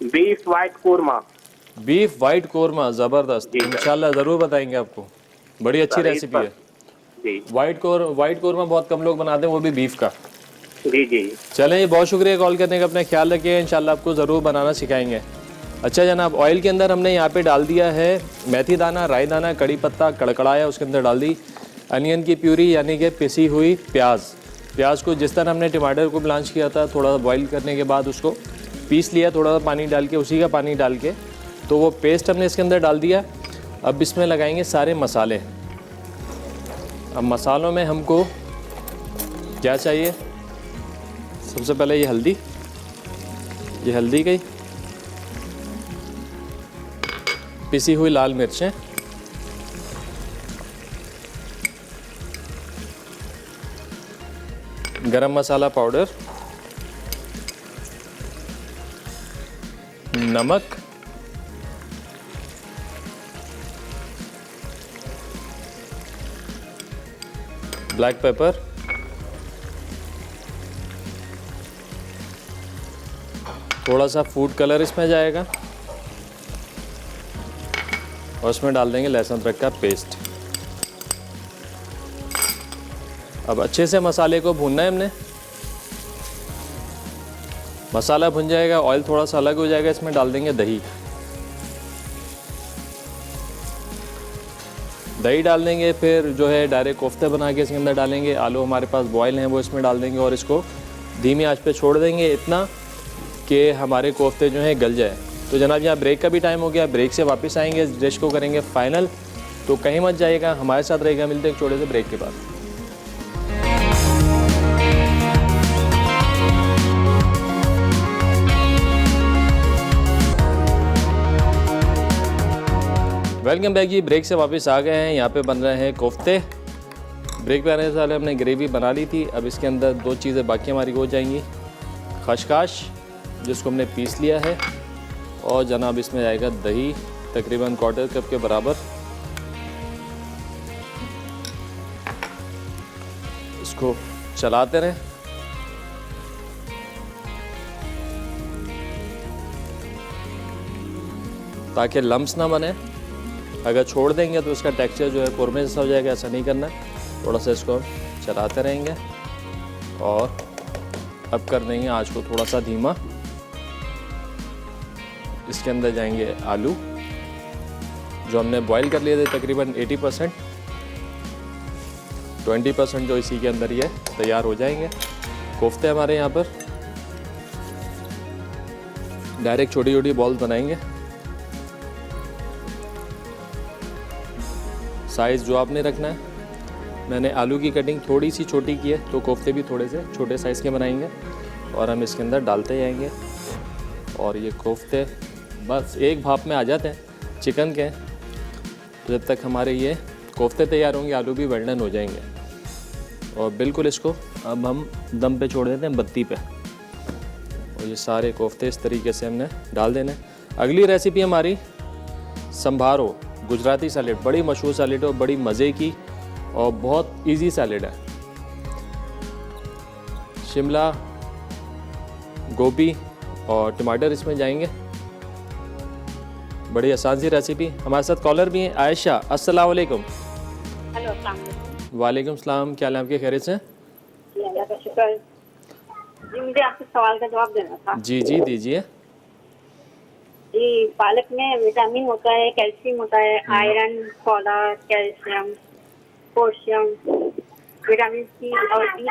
beef white korma. Beef white korma, ज़बरदस्त। इंशाल्लाह ज़रूर बताएंगे आपको। बड़ी अच्छी रेसिपी है जी। वाइट कोरमा बहुत कम लोग बनाते हैं, वो भी बीफ का। जी जी। चलें, बहुत शुक्रिया कॉल करने का। अपना ख्याल रखिए, इंशाल्लाह आपको ज़रूर बनाना सिखाएंगे। अच्छा जनाब, ऑयल के अंदर हमने यहाँ पे डाल दिया है मेथी दाना, राई दाना, कड़ी पत्ता, कड़कड़ाया, उसके अंदर डाल दी अनियन की प्यूरी यानी कि पिसी हुई प्याज को जिस तरह हमने टमाटर को ब्लांच किया था, थोड़ा बॉईल करने के बाद उसको पीस लिया, थोड़ा सा पानी डाल के, उसी का पानी डाल के, तो वो पेस्ट हमने इसके अंदर डाल दिया। अब इसमें लगाएंगे सारे मसाले। अब मसालों में हमको क्या चाहिए? सबसे पहले ये हल्दी गई, पिसी हुई लाल मिर्चें, गरम मसाला पाउडर, नमक, ब्लैक पेपर, थोड़ा सा फूड कलर इसमें जाएगा और इसमें डाल देंगे लहसुन अदरक का पेस्ट। अब अच्छे से मसाले को भूनना है हमने। मसाला भुन जाएगा, ऑयल थोड़ा सा अलग हो जाएगा, इसमें डाल देंगे दही डाल देंगे। फिर जो है डायरेक्ट कोफ्ते बना के इसके अंदर डालेंगे। आलू हमारे पास बॉयल हैं वो इसमें डाल देंगे और इसको धीमी आंच पे छोड़ देंगे इतना कि हमारे कोफ्ते जो हैं गल जाए। तो जनाब यहाँ ब्रेक का भी टाइम हो गया, ब्रेक से वापस आएंगे, इस डिश को करेंगे फाइनल। तो कहीं मत जाइएगा, हमारे साथ रहेगा। मिलते हैं एक छोटे से ब्रेक के बाद। वेलकम बैक जी। ब्रेक से वापस आ गए हैं। यहाँ पे बन रहे हैं कोफ्ते। ब्रेक पे आने से पहले हमने ग्रेवी बना ली थी। अब इसके अंदर दो चीज़ें बाकी हमारी हो जाएंगी। खशखाश जिसको हमने पीस लिया है और जनाब इसमें आएगा दही तकरीबन 1/4 कप के बराबर। इसको चलाते रहें। ताकि लम्स ना बने। अगर छोड़ देंगे तो इसका टेक्सचर जो है कुरमे जैसा हो जाएगा। ऐसा नहीं करना है, थोड़ा सा इसको चलाते रहेंगे और अब कर देंगे आँच को थोड़ा सा धीमा। इसके अंदर जाएंगे आलू जो हमने बॉईल कर लिए थे तकरीबन 80%, 20% जो इसी के अंदर ये तैयार हो जाएंगे। कोफ्ते हमारे यहाँ पर डायरेक्ट छोटी छोटी बॉल्स बनाएंगे। साइज़ जो आपने रखना है। मैंने आलू की कटिंग थोड़ी सी छोटी की है तो कोफ्ते भी थोड़े से छोटे साइज़ के बनाएंगे और हम इसके अंदर डालते जाएंगे। और ये कोफ्ते बस एक भाप में आ जाते हैं चिकन के। तो जब तक हमारे ये कोफ्ते तैयार होंगे आलू भी वेल डन हो जाएंगे। और बिल्कुल इसको अब हम दम पे छोड़ देते हैं बत्ती पे। और ये सारे कोफ्ते इस तरीके से हमने डाल देने। अगली रेसिपी हमारी संभारो गुजराती सैलेड। बड़ी मशहूर सैलेड है और बड़ी मज़े की और बहुत इजी सैलेड है। शिमला गोभी और टमाटर इसमें जाएंगे। बड़ी आसान सी रेसिपी। हमारे साथ कॉलर भी हैं आयशा। अस्सलाम वालेकुम। हेलो, अस्सलाम वालेकुम। वालेकुम सलाम। क्या हाल है आपके? खैरियत से? अल्लाह का शुक्र। जी मुझे आपके सवाल का जवाब देना था। जी जी दीजिए। जी पालक में विटामिन होता है, कैल्शियम होता है, iron, folate, calcium, potassium, vitamin C और डी।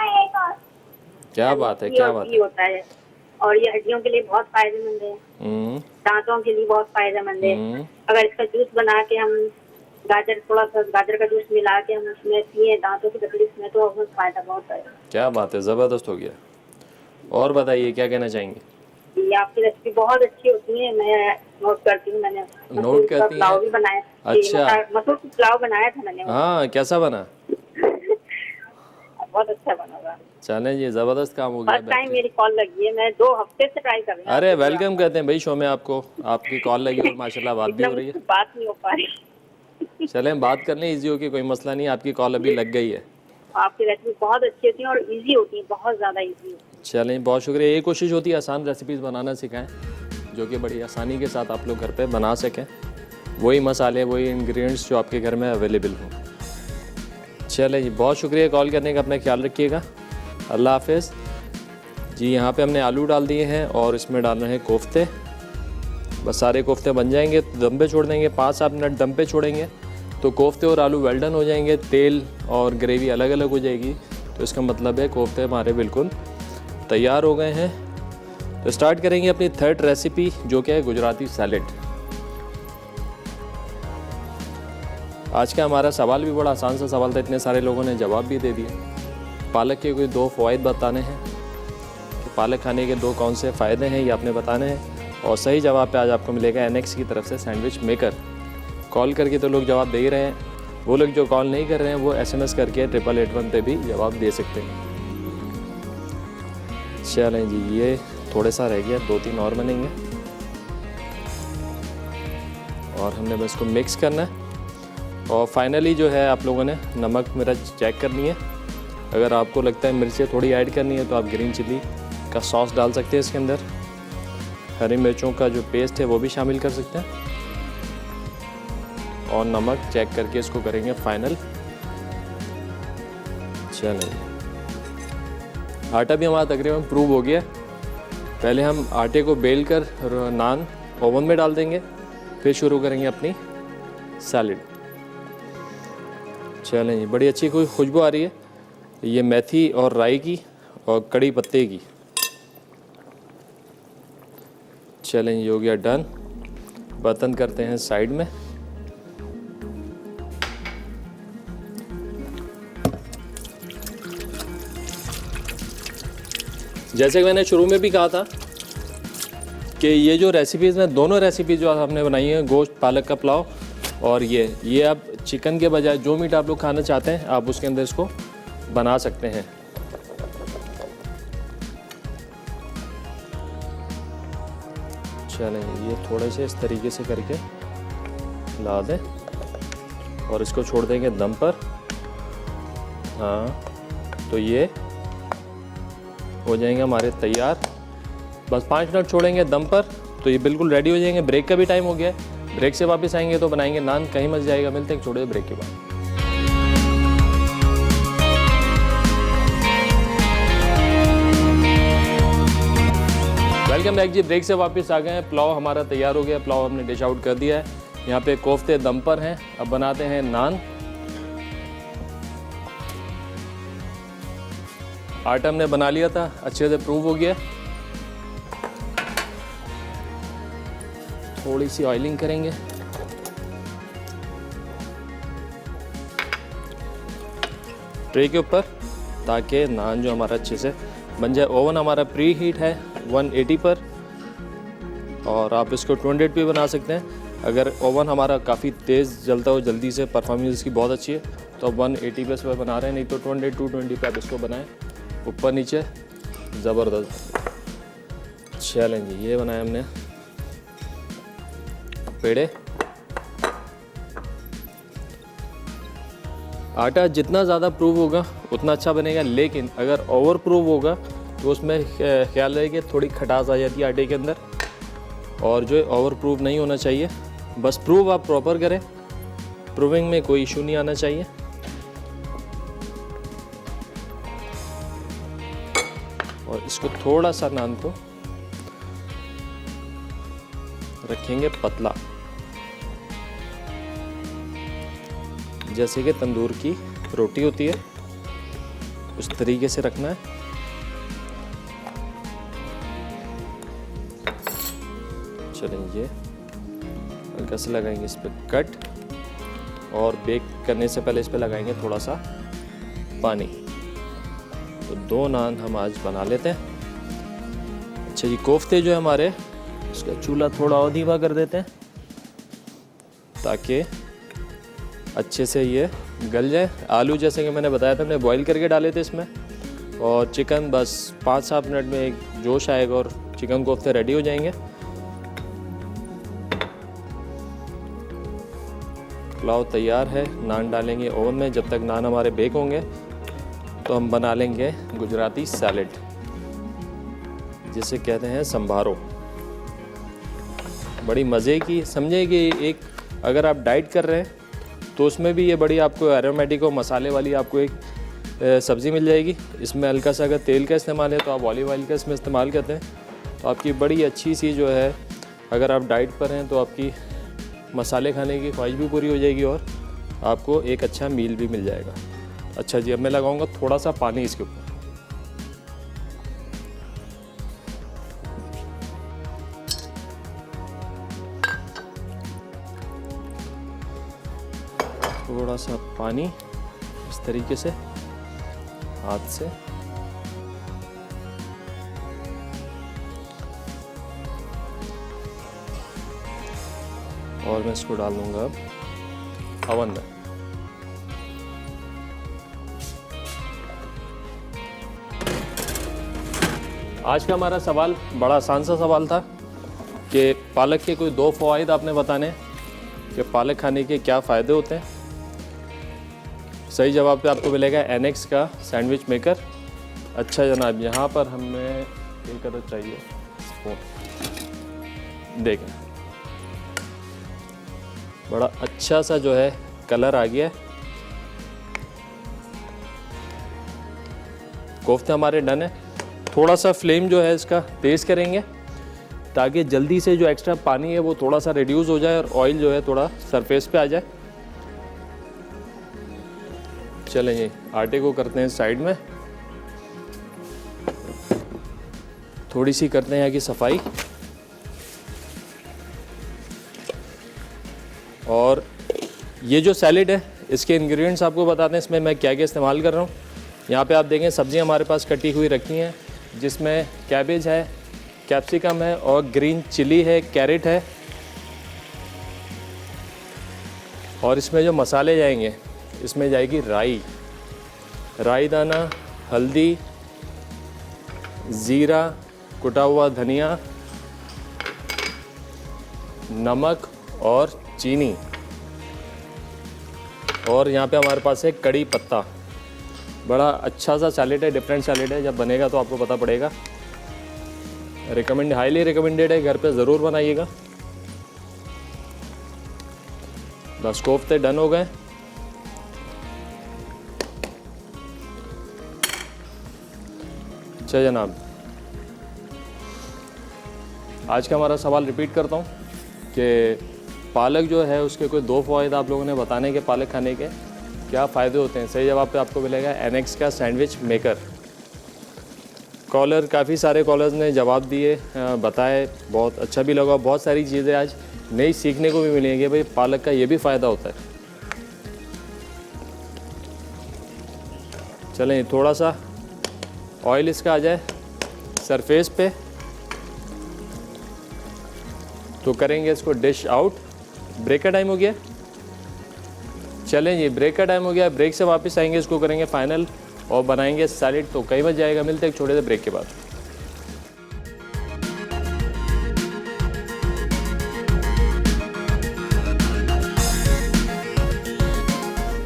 क्या बात है, क्या बात है। होता है और ये हड्डियों के लिए बहुत फायदेमंद है। दांतों के लिए बहुत फायदेमंद है। अगर इसका जूस बना के हम थोड़ा सा गाजर का जूस मिला के हम उसमें पिए दांतों की तकलीफ में तो बहुत फायदा बहुत है। क्या बात है, ज़बरदस्त हो गया। और बताइए क्या कहना चाहेंगे? ये आपकी रेसिपी बहुत अच्छी होती है। मैं नोट करती हूँ। मैंने नोट करती हैं? पुलाव भी बनाया। अच्छा। मसूर का पुलाव बनाया था मैंने। हाँ, कैसा बना? बहुत अच्छा बना था। चलें जी, ज़बरदस्त काम हो गया। फर्स्ट टाइम मेरी कॉल लगी है। मैं 2 हफ्ते से ट्राई कर रही हूँ। अरे वेलकम कहते हैं भाई शो में आपको। आपकी कॉल लगी और माशाल्लाह बात भी हो रही है। बात नहीं हो पा रही। चलें बात कर लें, ईजी हो के कोई मसला नहीं। आपकी कॉल अभी लग गई है। आपकी रेसिपी बहुत अच्छी होती है और इजी होती है, बहुत ज़्यादा इजी। चलें, बहुत शुक्रिया। ये कोशिश होती है आसान रेसिपीज़ बनाना सिखाएं जो कि बड़ी आसानी के साथ आप लोग घर पे बना सकें। वही मसाले, वही इंग्रेडिएंट्स जो आपके घर में अवेलेबल हों। चलें जी, बहुत शुक्रिया कॉल करने का। अपना ख्याल रखिएगा। अल्लाह हाफिज़ जी। यहाँ पे हमने आलू डाल दिए हैं और इसमें डाल रहे हैं कोफ्ते। बस सारे कोफ्ते बन जाएंगे तो दम पे छोड़ देंगे। 5-7 मिनट दम पे छोड़ेंगे तो कोफ्ते और आलू वेल डन हो जाएंगे। तेल और ग्रेवी अलग अलग हो जाएगी। तो इसका मतलब है कोफ्ते हमारे बिल्कुल तैयार हो गए हैं। तो स्टार्ट करेंगे अपनी थर्ड रेसिपी जो कि है गुजराती सैलेड। आज का हमारा सवाल भी बड़ा आसान सा सवाल था, इतने सारे लोगों ने जवाब भी दे दिए। पालक के कोई 2 फ़वाइद बताने हैं। पालक खाने के 2 कौन से फ़ायदे हैं ये आपने बताने हैं, और सही जवाब पे आज आपको मिलेगा NX की तरफ से सैंडविच मेकर। कॉल करके तो लोग जवाब दे ही रहे हैं, वो लोग जो कॉल नहीं कर रहे हैं वो SMS करके 8881 पे भी जवाब दे सकते हैं। चलें जी, ये थोड़े सा रह गया, 2-3 और बनेंगे और हमने बस इसको मिक्स करना है। और फाइनली जो है आप लोगों ने नमक मिर्च चेक करनी है। अगर आपको लगता है मिर्चें थोड़ी ऐड करनी है तो आप ग्रीन चिली का सॉस डाल सकते हैं इसके अंदर। हरी मिर्चों का जो पेस्ट है वो भी शामिल कर सकते हैं, और नमक चेक करके इसको करेंगे फाइनल। चलें, आटा भी हमारा तकरीबन प्रूव हो गया। पहले हम आटे को बेल कर नान ओवन में डाल देंगे, फिर शुरू करेंगे अपनी सैलेड। चलें जी, बड़ी अच्छी कोई खुशबू आ रही है, ये मेथी और राई की और कड़ी पत्ते की। चलें, ये हो गया डन। बर्तन करते हैं साइड में। जैसे कि मैंने शुरू में भी कहा था कि ये जो रेसिपीज़ हैं, दोनों रेसिपीज़ जो आपने बनाई हैं, गोश्त पालक का पुलाव और ये आप चिकन के बजाय जो मीट आप लोग खाना चाहते हैं आप उसके अंदर इसको बना सकते हैं। चलें, ये थोड़े से इस तरीके से करके ला दें और इसको छोड़ देंगे दम पर। हाँ, तो ये हो जाएंगे हमारे तैयार। बस 5 मिनट छोड़ेंगे दम पर तो ये बिल्कुल रेडी हो जाएंगे। ब्रेक का भी टाइम हो गया है, ब्रेक से वापस आएंगे तो बनाएंगे नान। कहीं मच जाएगा, मिलते हैं छोटे ब्रेक के बाद। वेलकम बैक जी, ब्रेक से वापस आ गए हैं। पुलाव हमारा तैयार हो गया, पुलाव हमने डिश आउट कर दिया है। यहाँ पे कोफ्ते दम पर हैं, अब बनाते हैं नान। आटा हमने बना लिया था, अच्छे से प्रूव हो गया। थोड़ी सी ऑयलिंग करेंगे। ट्रे के ऊपर, ताकि नान जो हमारा अच्छे से बन जाए। ओवन हमारा प्री हीट है 180 पर, और आप इसको 200 पे बना सकते हैं। अगर ओवन हमारा काफ़ी तेज़ जलता हो, जल्दी से परफॉर्मेंस इसकी बहुत अच्छी है, तो अब 180 पे इस पर बना रहे हैं, नहीं तो 220 पे आप इसको बनाएं, ऊपर नीचे ज़बरदस्त। चलें जी, ये बनाया हमने पेड़े। आटा जितना ज़्यादा प्रूव होगा उतना अच्छा बनेगा, लेकिन अगर ओवर प्रूव होगा तो उसमें ख्याल रहे कि थोड़ी खटास आ जाती है आटे के अंदर, और जो ओवर प्रूव नहीं होना चाहिए। बस प्रूव आप प्रॉपर करें, प्रूविंग में कोई इशू नहीं आना चाहिए। और इसको थोड़ा सा नान को रखेंगे पतला, जैसे कि तंदूर की रोटी होती है उस तरीके से रखना है। चलें, ये हल्का सा लगाएंगे इस पर कट, और बेक करने से पहले इस पर लगाएंगे थोड़ा सा पानी। तो 2 नान हम आज बना लेते हैं। अच्छा जी, कोफ्ते जो है हमारे, उसका चूल्हा थोड़ा और धीमा कर देते हैं ताकि अच्छे से ये गल जाए। आलू जैसे कि मैंने बताया था, हमने बॉईल करके डाले थे इसमें, और चिकन बस 5-7 मिनट में एक जोश आएगा और चिकन कोफ्ते रेडी हो जाएंगे। पुलाव तैयार है, नान डालेंगे ओवन में। जब तक नान हमारे बेक होंगे तो हम बना लेंगे गुजराती सैलेड, जिसे कहते हैं संभारो। बड़ी मज़े की, समझे कि एक अगर आप डाइट कर रहे हैं तो उसमें भी ये बड़ी आपको एरोमेटिक और मसाले वाली आपको एक सब्ज़ी मिल जाएगी। इसमें हल्का सा अगर तेल का इस्तेमाल है तो आप ऑलिव ऑयल का इसमें इस्तेमाल करते हैं, तो आपकी बड़ी अच्छी सी जो है, अगर आप डाइट पर हैं तो आपकी मसाले खाने की ख्वाहिश भी पूरी हो जाएगी और आपको एक अच्छा मील भी मिल जाएगा। अच्छा जी, अब मैं लगाऊंगा थोड़ा सा पानी इसके ऊपर। थोड़ा सा पानी इस तरीके से हाथ से, और मैं इसको डाल दूँगा अब अवन में। आज का हमारा सवाल बड़ा आसान सा सवाल था कि पालक के कोई 2 फ़वाइद आपने बताने कि पालक खाने के क्या फ़ायदे होते हैं। सही जवाब पे आपको मिलेगा एनेक्स का सैंडविच मेकर। अच्छा जनाब, यहाँ पर हमें एक अदद चाहिए स्पून। देखें बड़ा अच्छा सा जो है कलर आ गया है। कोफ्ते हमारे डन है। थोड़ा सा फ्लेम जो है इसका तेज़ करेंगे ताकि जल्दी से जो एक्स्ट्रा पानी है वो थोड़ा सा रिड्यूस हो जाए और ऑयल जो है थोड़ा सरफेस पे आ जाए। चलें ये आटे को करते हैं साइड में, थोड़ी सी करते हैं यहाँ की सफाई। और ये जो सैलेड है इसके इंग्रेडिएंट्स आपको बताते हैं इसमें मैं क्या क्या इस्तेमाल कर रहा हूँ। यहाँ पे आप देखें सब्जियाँ हमारे पास कटी हुई रखी हैं, जिसमें कैबेज है, कैप्सिकम है और ग्रीन चिली है, कैरेट है। और इसमें जो मसाले जाएंगे इसमें जाएगी राई दाना, हल्दी, ज़ीरा, कुटा हुआ धनिया, नमक और चीनी। और यहाँ पे हमारे पास है कड़ी पत्ता। बड़ा अच्छा सा सैलेड है, डिफरेंट सैलेड है। जब बनेगा तो आपको पता पड़ेगा। हाईली रिकमेंडेड है, घर पे ज़रूर बनाइएगा। बस कोफ्ते डन हो गए। अच्छा जनाब, आज का हमारा सवाल रिपीट करता हूँ कि पालक जो है उसके कोई 2 फ़वाइद आप लोगों ने बताने के पालक खाने के क्या फ़ायदे होते हैं। सही जवाब पे आपको मिलेगा एनेक्स का सैंडविच मेकर। कॉलर, काफ़ी सारे कॉलर्स ने जवाब दिए, बताए, बहुत अच्छा भी लगा। बहुत सारी चीज़ें आज नई सीखने को भी मिलेंगी भाई पालक का ये भी फ़ायदा होता है। चलें थोड़ा सा ऑयल इसका आ जाए सरफेस पे तो करेंगे इसको डिश आउट। ब्रेक का टाइम हो गया। चलें जी, ब्रेक का टाइम हो गया। ब्रेक से वापस आएंगे, इसको करेंगे फाइनल और बनाएंगे सैलेड। तो कई बज जाएगा। मिलते हैं एक छोटे से ब्रेक के बाद।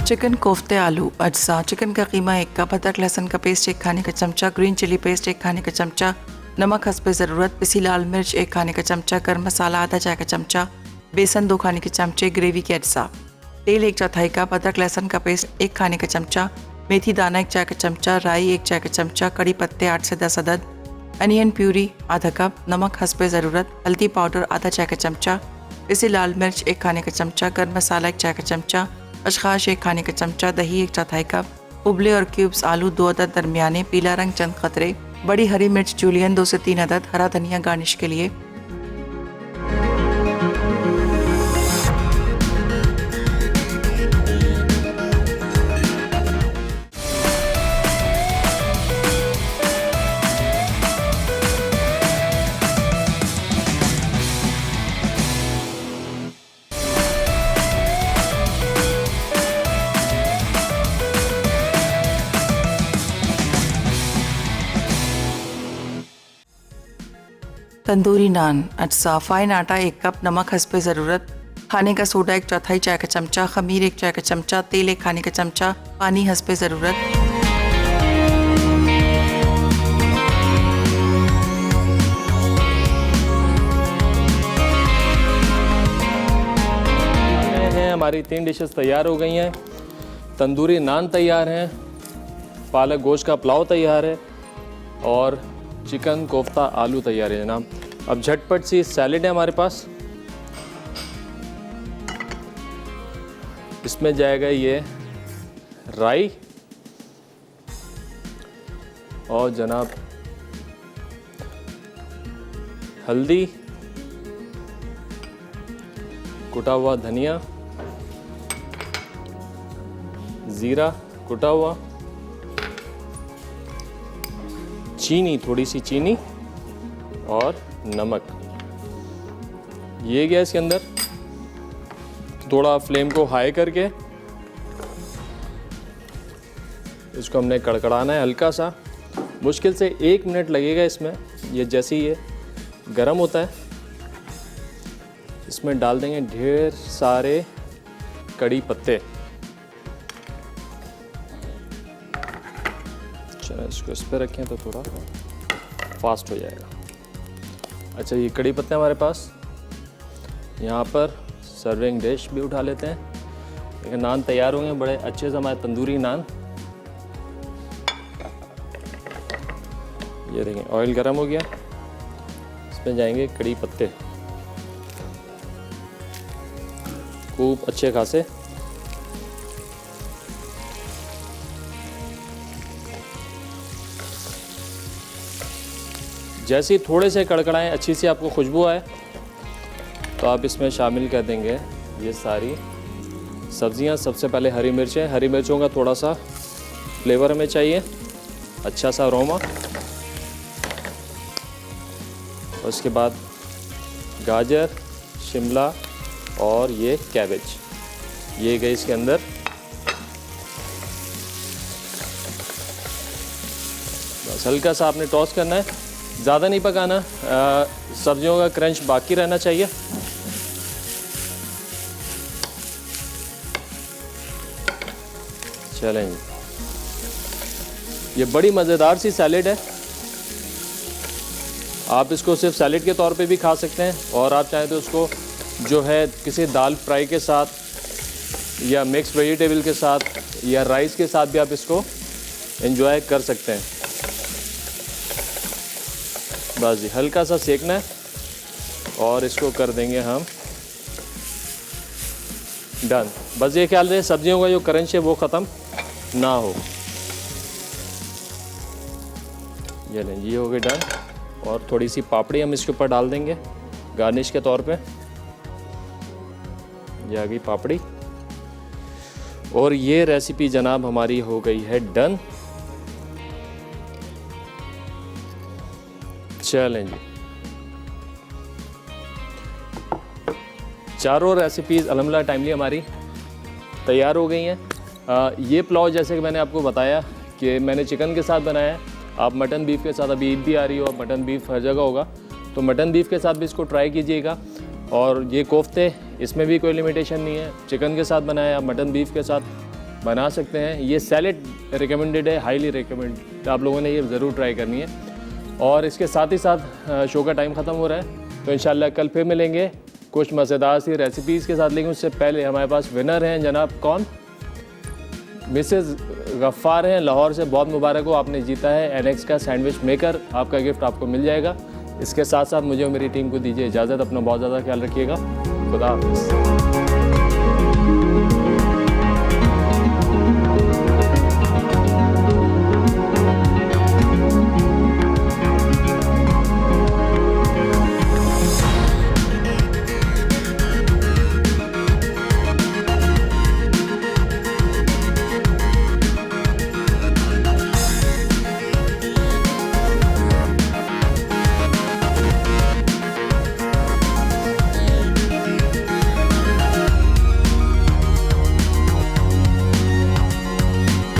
चिकन कोफ्ते आलू अज्जा। चिकन का कीमा 1 कप, अदरक लहसुन का पेस्ट 1 खाने का चमचा, ग्रीन चिली पेस्ट 1 खाने का चमचा, नमक हस्बे ज़रूरत, पिसी लाल मिर्च 1 खाने का चमचा, गर्म मसाला आधा चाय का चमचा, बेसन 2 खाने के चमचे, ग्रेवी के अज्जा, तेल 1/4 कप, अदरक लहसुन का पेस्ट 1 खाने का चमचा, मेथी दाना 1 चाय का चमचा, राई 1 चाय का चमचा, कड़ी पत्ते 8 से 10 अदद, अनियन प्यूरी आधा कप, नमक हस्बे ज़रूरत, हल्दी पाउडर आधा चाय का चमचा, पिसी लाल मिर्च 1 खाने का चमचा, गर्म मसाला 1 चाय का चमचा, अशखाश 1 खाने का चमचा, दही 1/4 कप, उबले और क्यूब्स आलू 2 अदद दरमियाने, पीला रंग चंद कतरे, बड़ी हरी मिर्च जूलियन 2 से 3 अदद, हरा धनिया गार्निश के लिए। तंदूरी नान अज्जा। फाइन आटा 1 कप, नमक हस्बे ज़रूरत, खाने का सोडा 1/4 चाय का चमचा, खमीर 1 चाय का चमचा, तेल 1 खाने का चमचा, पानी हस्बे ज़रूरत। हमारी 3 डिशेस तैयार हो गई हैं। तंदूरी नान तैयार हैं, पालक गोश्त का पुलाव तैयार है और चिकन कोफ्ता आलू तैयार है जनाब। अब झटपट सी सैलेड है हमारे पास। इसमें जाएगा ये राई और जनाब हल्दी, कुटा हुआ धनिया, ज़ीरा कुटा हुआ, चीनी, थोड़ी सी चीनी और नमक। ये गया इसके अंदर। थोड़ा फ्लेम को हाई करके इसको हमने कड़कड़ाना है हल्का सा, मुश्किल से 1 मिनट लगेगा इसमें। ये जैसे ही ये गरम होता है इसमें डाल देंगे ढेर सारे कड़ी पत्ते। चलो इसको इस पर रखें तो थोड़ा फास्ट हो जाएगा। अच्छा, ये कड़ी पत्ते हमारे पास, यहाँ पर सर्विंग डिश भी उठा लेते हैं। देखिए नान तैयार होंगे बड़े अच्छे से, हमारे तंदूरी नान। ये देखें ऑयल गरम हो गया, इसमें जाएंगे कड़ी पत्ते खूब अच्छे खासे। जैसे ही थोड़े से कड़कड़ाएं, अच्छी सी आपको खुशबू आए, तो आप इसमें शामिल कर देंगे ये सारी सब्जियां। सबसे पहले हरी मिर्चें, हरी मिर्चों का थोड़ा सा फ्लेवर हमें चाहिए, अच्छा सा अरोमा। उसके बाद गाजर, शिमला और ये कैबेज, ये गई इसके अंदर। बस हल्का सा आपने टॉस करना है, ज़्यादा नहीं पकाना, सब्जियों का क्रंच बाकी रहना चाहिए। चलें जी, ये बड़ी मज़ेदार सी सैलेड है। आप इसको सिर्फ सैलेड के तौर पे भी खा सकते हैं, और आप चाहें तो उसको जो है किसी दाल फ्राई के साथ या मिक्स वेजिटेबल के साथ या राइस के साथ भी आप इसको एंजॉय कर सकते हैं। बस जी, हल्का सा सेकना है और इसको कर देंगे हम डन। बस ये ख्याल रहे सब्जियों का जो क्रंच है वो ख़त्म ना हो। ये लें, ये हो गए डन। और थोड़ी सी पापड़ी हम इसके ऊपर डाल देंगे गार्निश के तौर पे। ये आ गई पापड़ी, और ये रेसिपी जनाब हमारी हो गई है डन। चलें जी, चारों रेसिपीज़ अल्हम्दुलिल्लाह टाइमली हमारी तैयार हो गई हैं। ये पुलाव जैसे कि मैंने आपको बताया कि मैंने चिकन के साथ बनाया है, आप मटन बीफ के साथ, अभी ईद भी आ रही हो, मटन बीफ हर जगह होगा, तो मटन बीफ के साथ भी इसको ट्राई कीजिएगा। और ये कोफ्ते, इसमें भी कोई लिमिटेशन नहीं है, चिकन के साथ बनाया, आप मटन बीफ के साथ बना सकते हैं। ये सैलेड रिकमेंडेड है, हाईली रिकमेंड, आप लोगों ने ये ज़रूर ट्राई करनी है। और इसके साथ ही साथ शो का टाइम ख़त्म हो रहा है, तो इंशाल्लाह कल फिर मिलेंगे कुछ मज़ेदार सी रेसिपीज़ के साथ। लेकिन उससे पहले हमारे पास विनर हैं जनाब, कौन? मिसेज़ गफ़ार हैं लाहौर से। बहुत मुबारक हो, आपने जीता है NX का सैंडविच मेकर। आपका गिफ्ट आपको मिल जाएगा। इसके साथ साथ मुझे और मेरी टीम को दीजिए इजाज़त। अपना बहुत ज़्यादा ख्याल रखिएगा। खुदा हाफ़िज़।